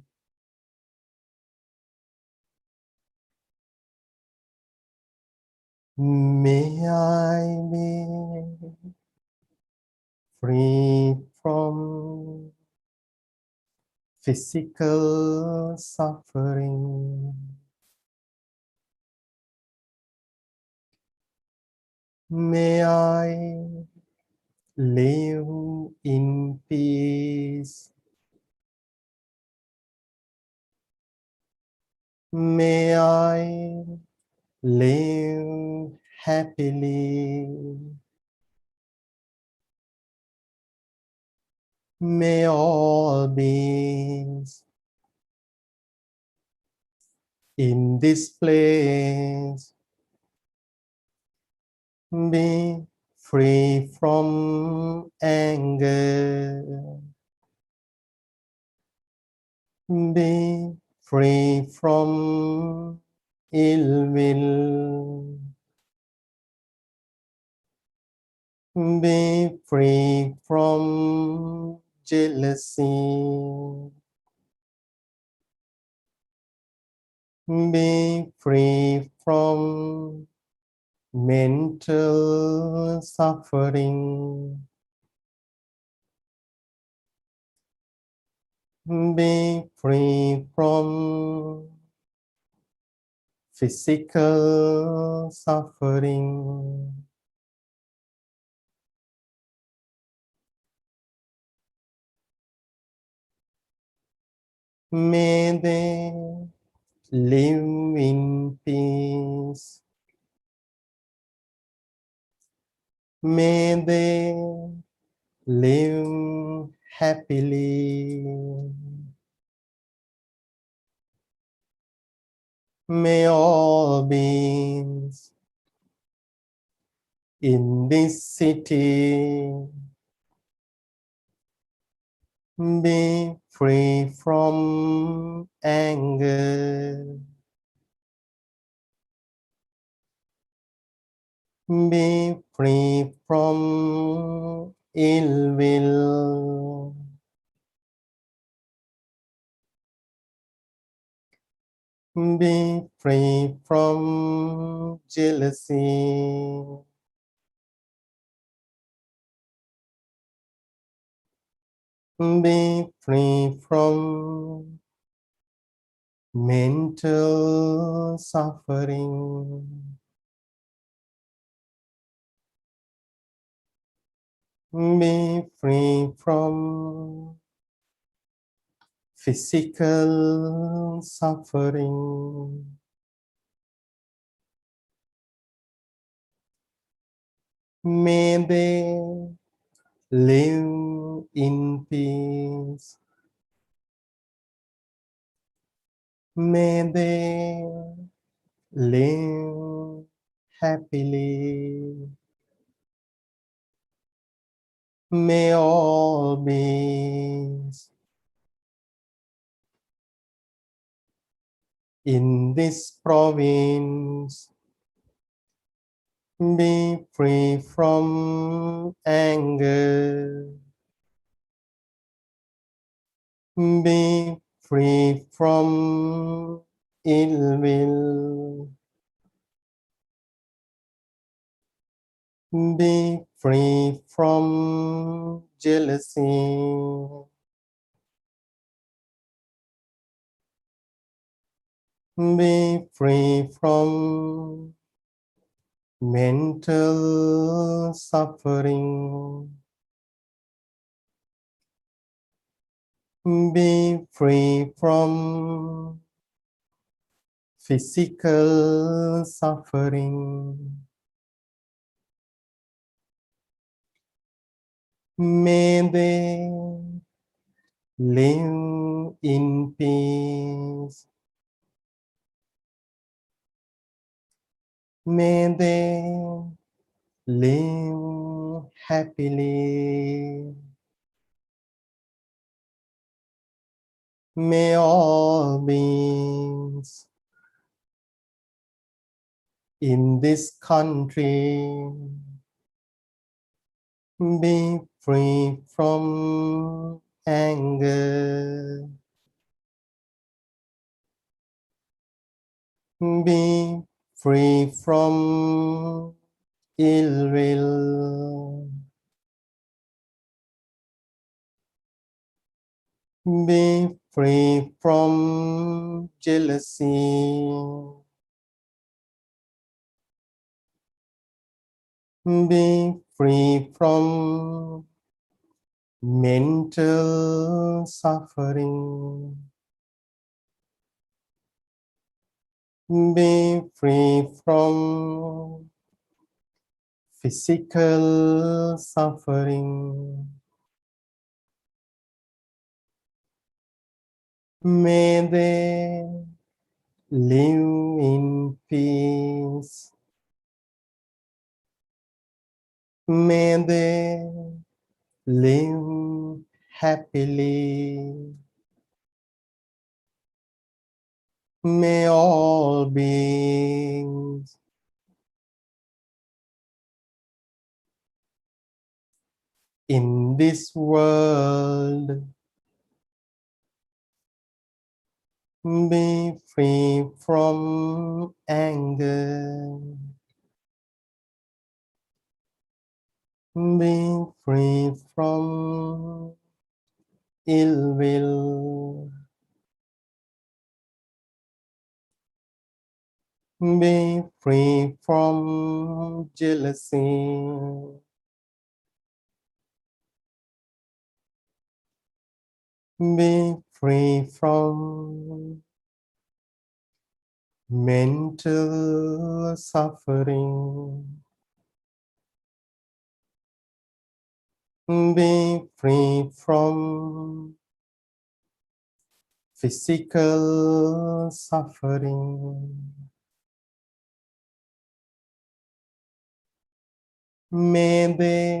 May I be free from physical suffering. May I live in peace. May I live happily. May all beings in this place be free from anger. Be free from ill will. Be free from jealousy. Be free from mental suffering. Be free from physical suffering. May they live in peace. May they live happily. May all beings in this city Be free from anger. Be free from ill will. Be free from jealousy. Be free from mental suffering. Be free from physical suffering. May they live in peace. May they live happily. May all beings in this province be free from anger. Be free from ill will. Be free from jealousy. Be free from mental suffering. Be free from physical suffering. May they live in peace. May they live happily. May all beings in this country be free from anger. Be free from ill will. Be free from jealousy. Be free from mental suffering. Be free from physical suffering. May they live in peace. May they live happily. May all beings in this world be free from anger. Be free from ill will. Be free from jealousy. Be free from mental suffering. Be free from physical suffering. May they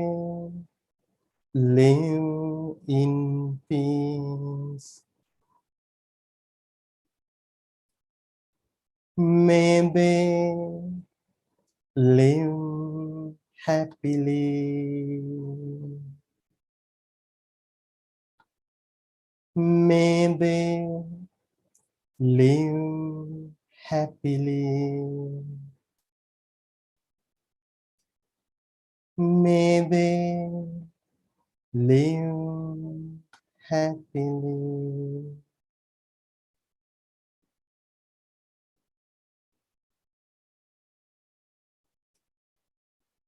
live in peace. May they live happily. May they live happily. May they live happily.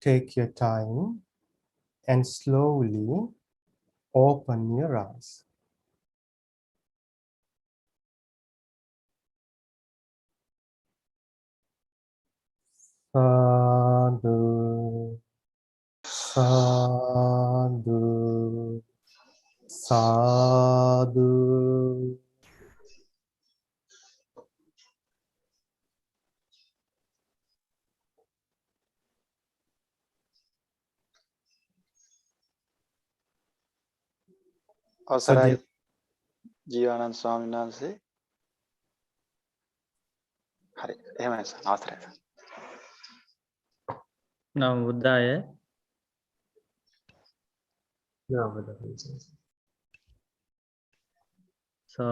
Take your time and slowly open your eyes. Sadhu, sadhu, sadhu. අවසරයි ජීවානන්ද ස්වාමීන් වහන්සේ. හරි එහෙමයි sir. අවසරයි sir. Namo Buddhaya. Namo Buddhaya. So,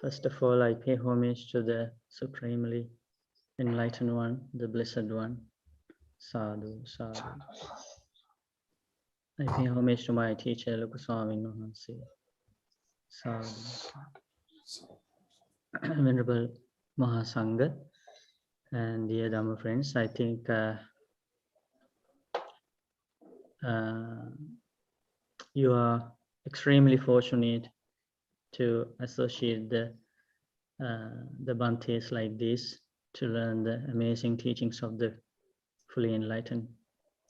first of all, I pay homage to the Supremely Enlightened One, the Blessed One. Sadhu, sadhu. I pay homage to my teacher, Lokaswami Mahansi. Sadhu. Venerable Mahasangha and dear Dhamma friends, I think you are extremely fortunate to associate the Bhantes like this to learn the amazing teachings of the fully enlightened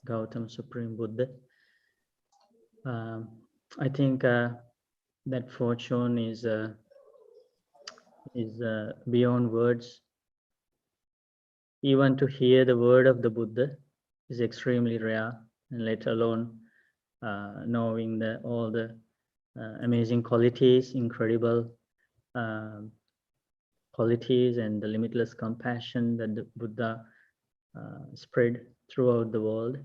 Gautama Supreme Buddha. I think that fortune is beyond words. Even to hear the word of the Buddha is extremely rare, and let alone knowing all the amazing qualities, incredible qualities, and the limitless compassion that the Buddha spread throughout the world.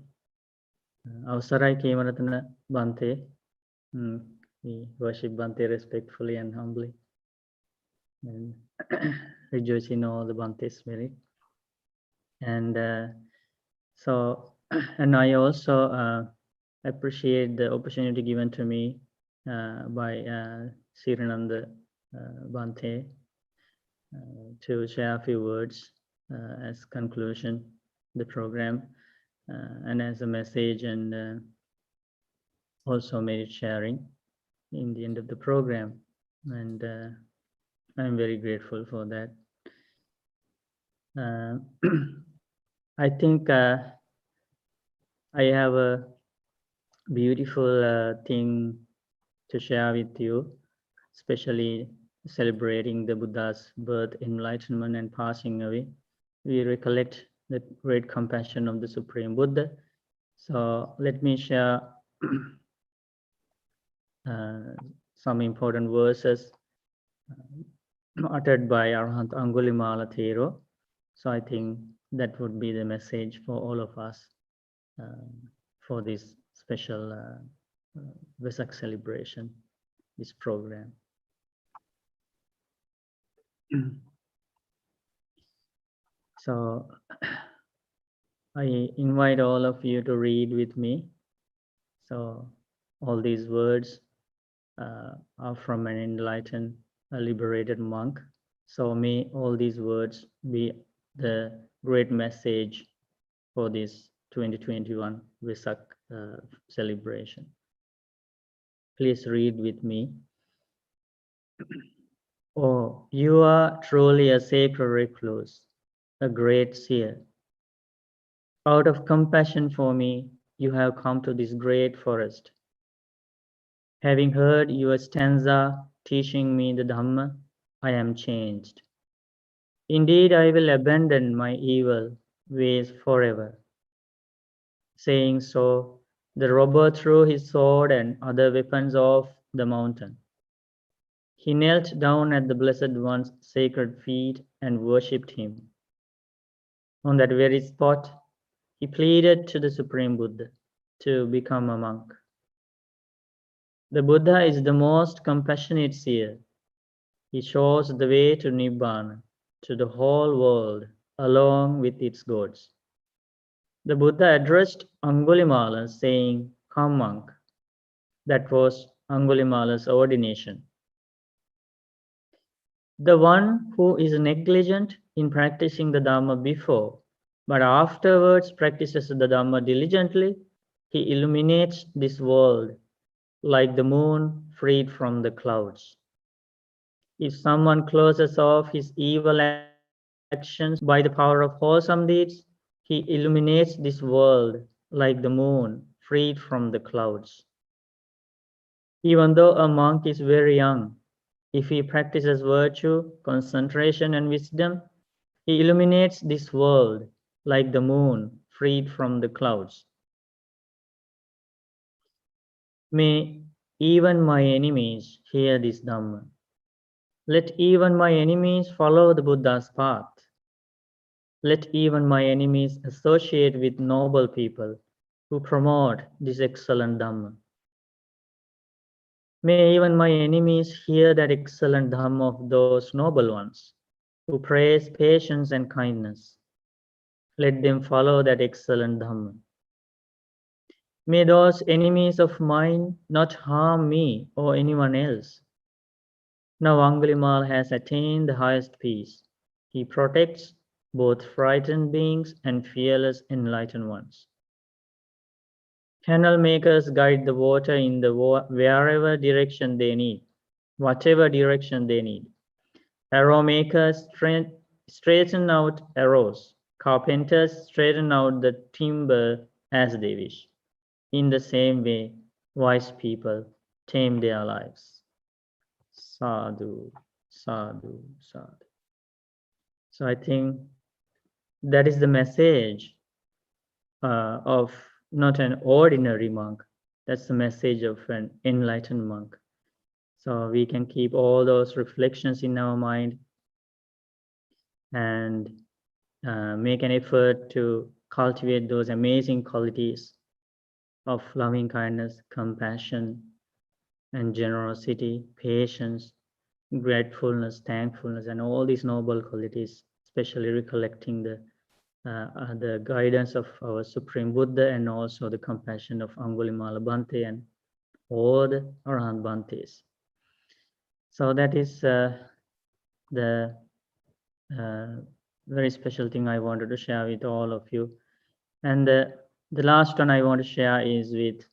Avasarai Kemanatana Bhante. We worship Bhante respectfully and humbly, and rejoice in all the Bhante's merit. And and I also appreciate the opportunity given to me by Sirananda Bhante to share a few words as conclusion the program and as a message, and also merit sharing in the end of the program. And I'm very grateful for that. I think I have a beautiful thing to share with you, especially celebrating the Buddha's birth, enlightenment, and passing away. We recollect the great compassion of the Supreme Buddha. So let me share some important verses uttered by Arahant Angulimala Thero. So I think that would be the message for all of us for this special Vesak celebration, this program. So I invite all of you to read with me. So all these words are from an enlightened, liberated monk. So may all these words be the great message for this 2021 Vesak celebration. Please read with me. Oh, you are truly a sacred recluse, a great seer. Out of compassion for me, you have come to this great forest. Having heard your stanza teaching me the Dhamma, I am changed. Indeed, I will abandon my evil ways forever. Saying so, The robber threw his sword and other weapons off the mountain. He knelt down at the Blessed One's sacred feet and worshipped him. On that very spot, he pleaded to the Supreme Buddha to become a monk. The Buddha is the most compassionate seer. He shows the way to Nibbana, to the whole world, along with its gods. The Buddha addressed Angulimala saying, "Come, monk." That was Angulimala's ordination. The one who is negligent in practicing the Dhamma before, but afterwards practices the Dhamma diligently, he illuminates this world like the moon freed from the clouds. If someone closes off his evil actions by the power of wholesome deeds, he illuminates this world like the moon freed from the clouds. Even though a monk is very young, if he practices virtue, concentration, and wisdom, he illuminates this world like the moon freed from the clouds. May even my enemies hear this Dhamma. Let even my enemies follow the Buddha's path. Let even my enemies associate with noble people who promote this excellent Dhamma. May even my enemies hear that excellent Dhamma of those noble ones who praise patience and kindness. Let them follow that excellent Dhamma. May those enemies of mine not harm me or anyone else. Now Angulimala has attained the highest peace. He protects both frightened beings and fearless enlightened ones. Canal makers guide the water in the wherever direction they need, whatever direction they need. Arrow makers straighten out arrows. Carpenters straighten out the timber as they wish. In the same way, wise people tame their lives. Sadhu, sadhu, sadhu. So I think that is the message of not an ordinary monk. That's the message of an enlightened monk. So we can keep all those reflections in our mind and make an effort to cultivate those amazing qualities of loving kindness, compassion, and generosity, patience, gratefulness, thankfulness, and all these noble qualities, especially recollecting the guidance of our Supreme Buddha and also the compassion of Angulimala Bhante and all the Arahant Bhantes. So that is the very special thing I wanted to share with all of you. And the last one I want to share is with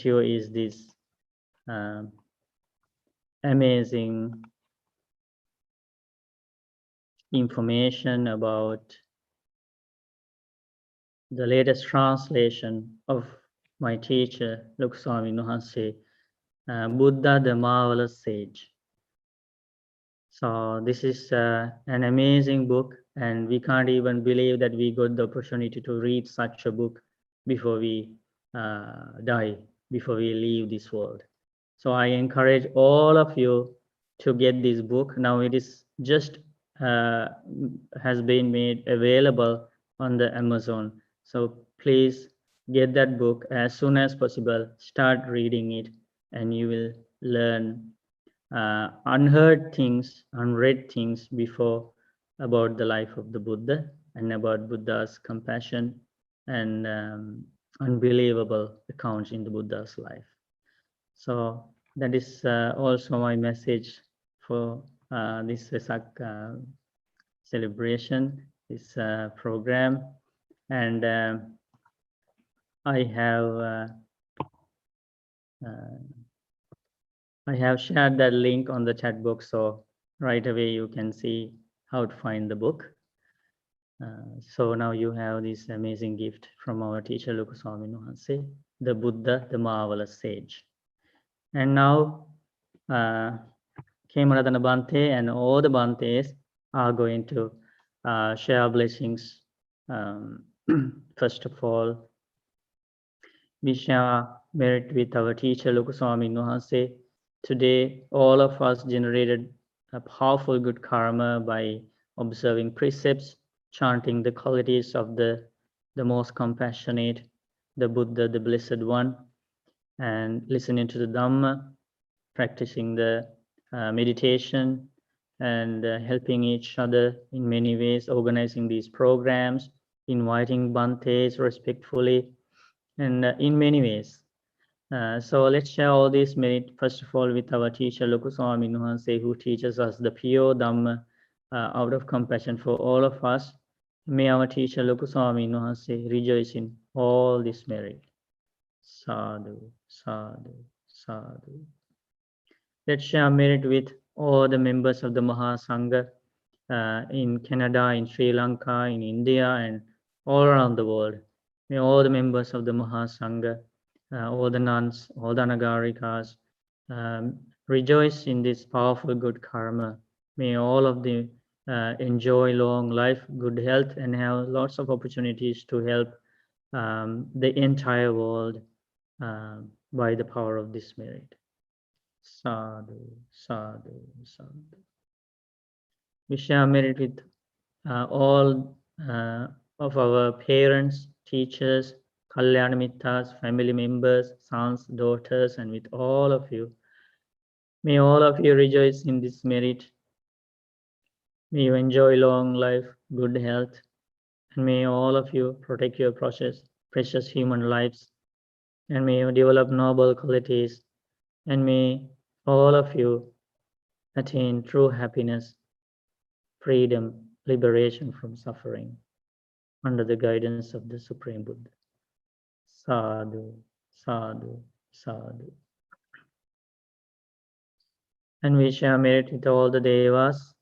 you is this amazing information about the latest translation of my teacher, Lukswami Nuhanse, Buddha the Marvelous Sage. So this is an amazing book, and we can't even believe that we got the opportunity to read such a book before we die, before we leave this world. So I encourage all of you to get this book. Now it is just has been made available on the Amazon. So please get that book as soon as possible. Start reading it, and you will learn unheard things, unread things before about the life of the Buddha and about Buddha's compassion and unbelievable accounts in the Buddha's life. So that is also my message for this Vesak celebration, this program. And I have shared that link on the chat box, so right away you can see how to find the book. So now you have this amazing gift from our teacher Lukuswami Nuhanse, the Buddha, the Marvelous Sage. And now Kemaradana Bhante and all the Bhantes are going to share blessings. First of all, We share merit with our teacher, Loka Swamin Wahanse. Today, all of us generated a powerful good karma by observing precepts, chanting the qualities of the most compassionate, the Buddha, the Blessed One, and listening to the Dhamma, practicing the meditation, and helping each other in many ways, organizing these programs, inviting Bhantes respectfully, and in many ways. So let's share all this merit, first of all, with our teacher, Loka Swamin Wahanse, who teaches us the pure Dhamma out of compassion for all of us. May our teacher, Loka Swamin Wahanse, rejoice in all this merit. Sadhu, sadhu, sadhu. Let's share merit with all the members of the Mahasangha in Canada, in Sri Lanka, in India, and all around the world. May all the members of the Mahasangha, all the nuns, all the Anagarikas, rejoice in this powerful good karma. May all of them enjoy long life, good health, and have lots of opportunities to help the entire world by the power of this merit. Sadhu, sadhu, sadhu. We share merit with all of our parents, teachers, Kalyana Mittas, family members, sons, daughters, and with all of you. May all of you rejoice in this merit. May you enjoy long life, good health, and may all of you protect your precious human lives, and may you develop noble qualities, and may all of you attain true happiness, freedom, liberation from suffering, under the guidance of the Supreme Buddha. Sadhu, sadhu, sadhu. And we share merit with all the devas.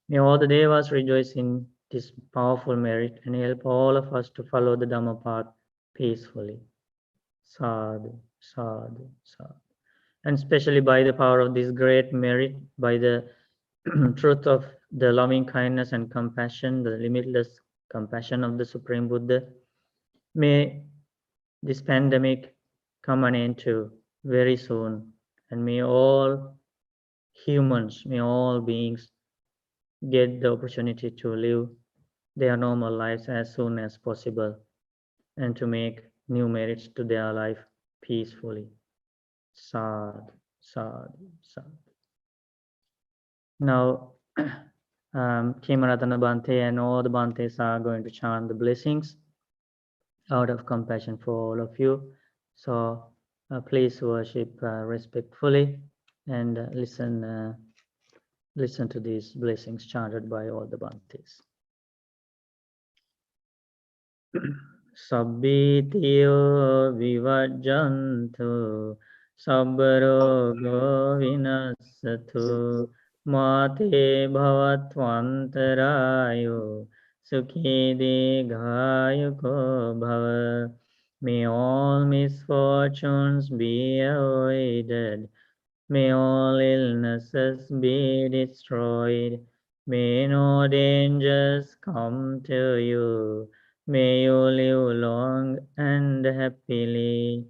May all the devas rejoice in this powerful merit and help all of us to follow the Dhamma path peacefully. Sadhu, sadhu, sadhu. And especially by the power of this great merit, by the truth of the loving kindness and compassion, the limitless compassion of the Supreme Buddha, may this pandemic come an end to very soon, and may all humans, may all beings get the opportunity to live their normal lives as soon as possible and to make new merits to their life peacefully. Sadhu, sadhu, sadhu. Now, Kimaratana Bhante and all the Bhantes are going to chant the blessings out of compassion for all of you. So please worship respectfully and listen to these blessings chanted by all the Bhantes. Sabbitiyo vivajjantu sabbarogo vinassatu mate bhavatvantarayo sukhi dīghāyuko bhava. May all misfortunes be avoided. May all illnesses be destroyed. May no dangers come to you. May you live long and happily.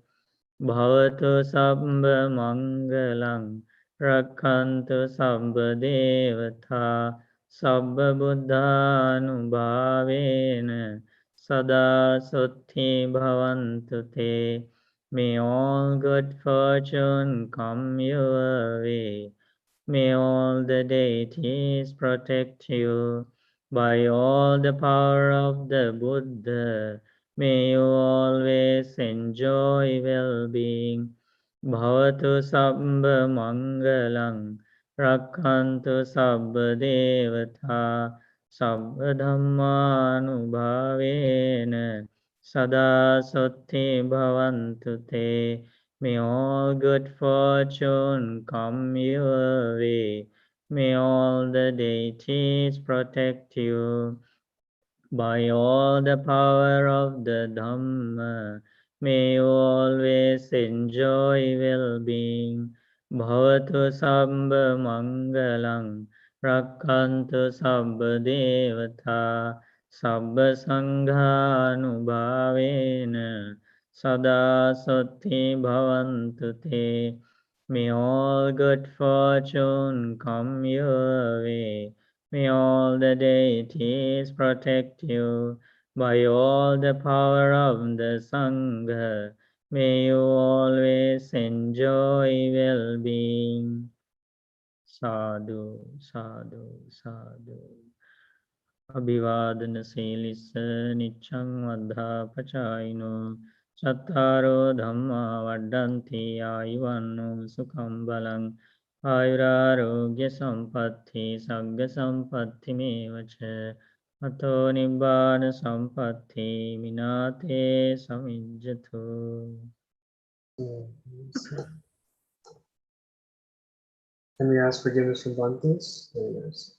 Bhavatu sabba mangalang, rakhantu sabba devata, sabba buddhanubhavena, sada sutti bhavantu te. May all good fortune come your way. May all the deities protect you. By all the power of the Buddha, may you always enjoy well-being. Bhavatu sabba mangalang, rakhantu sabba devata, sabba dhammanubhavena, sada sutti bhavantu te. May all good fortune come your way. May all the deities protect you. By all the power of the Dhamma, may you always enjoy well-being. Bhavatu sabba mangalang, rakhantu sabba devata, sabba sanghanubhavena, Sada Sati Bhavantu Te. May all good fortune come your way. May all the deities protect you. By all the power of the Sangha, may you always enjoy well-being. Sadhu, sadhu, sadhu. Abhivadana Selissa Nichang Madha Pachayino Chattaro Dhamma Vaddanti Ayuvanno Sukham Balang Ayurarogya Sampatti Sagga Sampatti Mevacha Ato Nibbana Sampatti Minate Samijjatu. Can we ask forgiveness from Bhantes? Very nice.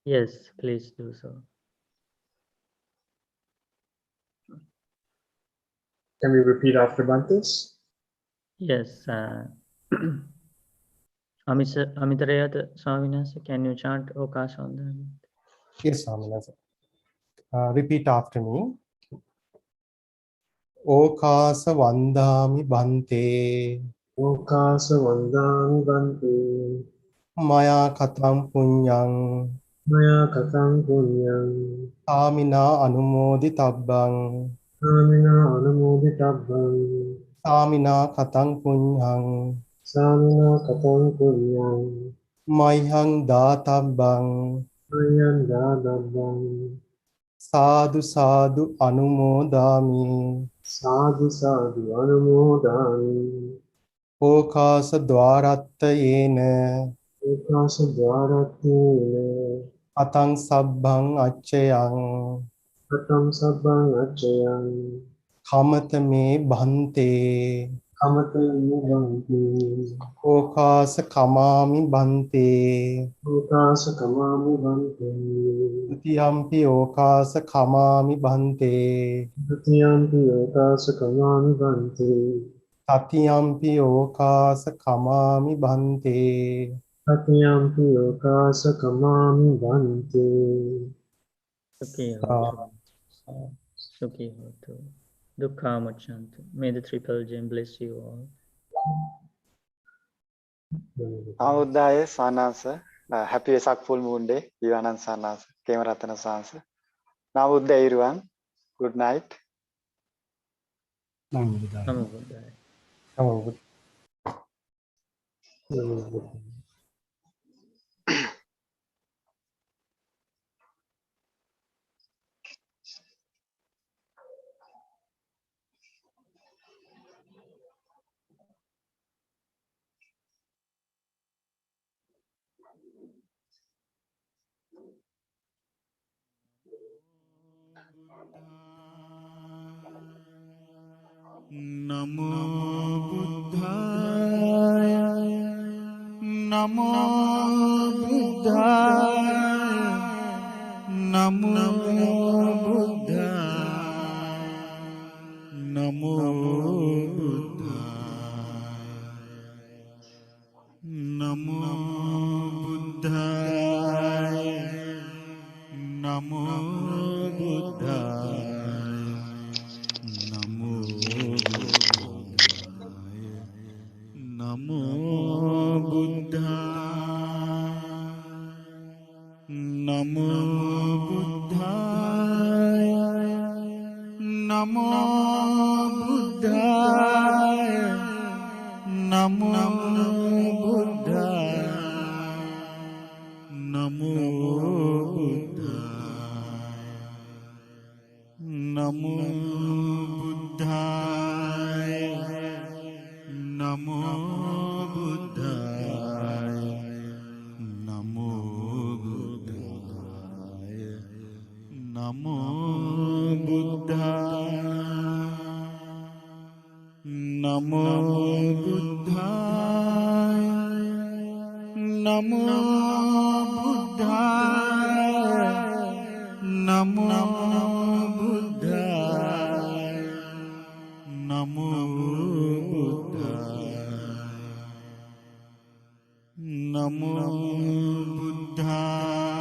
Yes, please do so. Can we repeat after Bhantes? Yes. Amitarayata Swaminasa, can you chant Okas on them? Yes, Swaminasa. Repeat after me. Okasa Vandami Bhante. Okasa Vandami Bhante. Maya Katam Punyang. Maya Katam Punyang. Amina Anumodi Tabbang. Amina Anumoditabhang. Amina Katang Punyang. Samina Katam Punyang. Mayhang Databang. Mayan Dadabhang. Sadhu Sadhu Anumodami. Sadhu Sadhu Anumodani. Okasa Dwaratta Yena. Okasa Dwaratine. Atang Sabbang Achayang. Katam Sabbang Achayang. Kamata Me Bhante. Kamatami Bhante. Okasa Kamami Bhante. Okasa Kamami Bhante. Tutiyampi Okasa Kamami Bhante. Tatiyampi Okasa Kamami Bhante. Tatiyampi Okasa Kamami Bhante. Tatiyampi Okasa Kamami Bhante. Sukhi Hotu. Sukhi Hotu. Dukkha Muchantu. May the triple gem bless you all. Namo Buddhaya, Sanasa. Happy Vesak Full Moon Day, Vivanan Sanasa, Kemaratana Sanasa. Namo Buddhaya, everyone. Good night. Namo Buddhaya. Namo Buddhaya. Namo Namo Namo Buddhaya, Namo Buddhaya, Namo Buddhaya, Namo Buddhaya, Namo Buddhaya, Namo Buddhaya. Namo Buddhaya, Namo Buddhaya, Namo Buddhaya, Namo Buddhaya, Namo Buddhaya, Namo Buddhaya, Namo Buddhaya, Namo Buddhaya, Namo Buddhaya, Namo Buddhaya, Namo Buddhaya, Namo Buddhaya, Namo Buddhaya, Namo Buddhaya.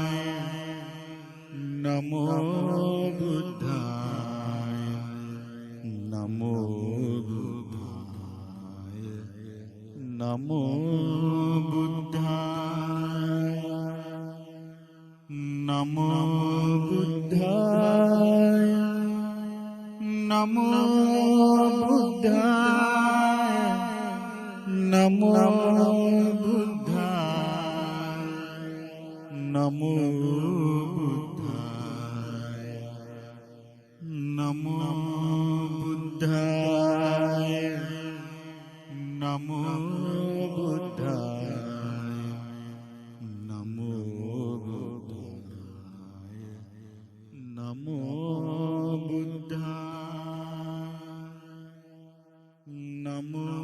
Namo Buddhaya. Namo Buddhaya. Namo Buddhaya. Namo Buddhaya. Namo Buddhaya. Namo Buddhaya. Namo Buddhaya. Namo Buddhaya. Namo Buddhaya. Namo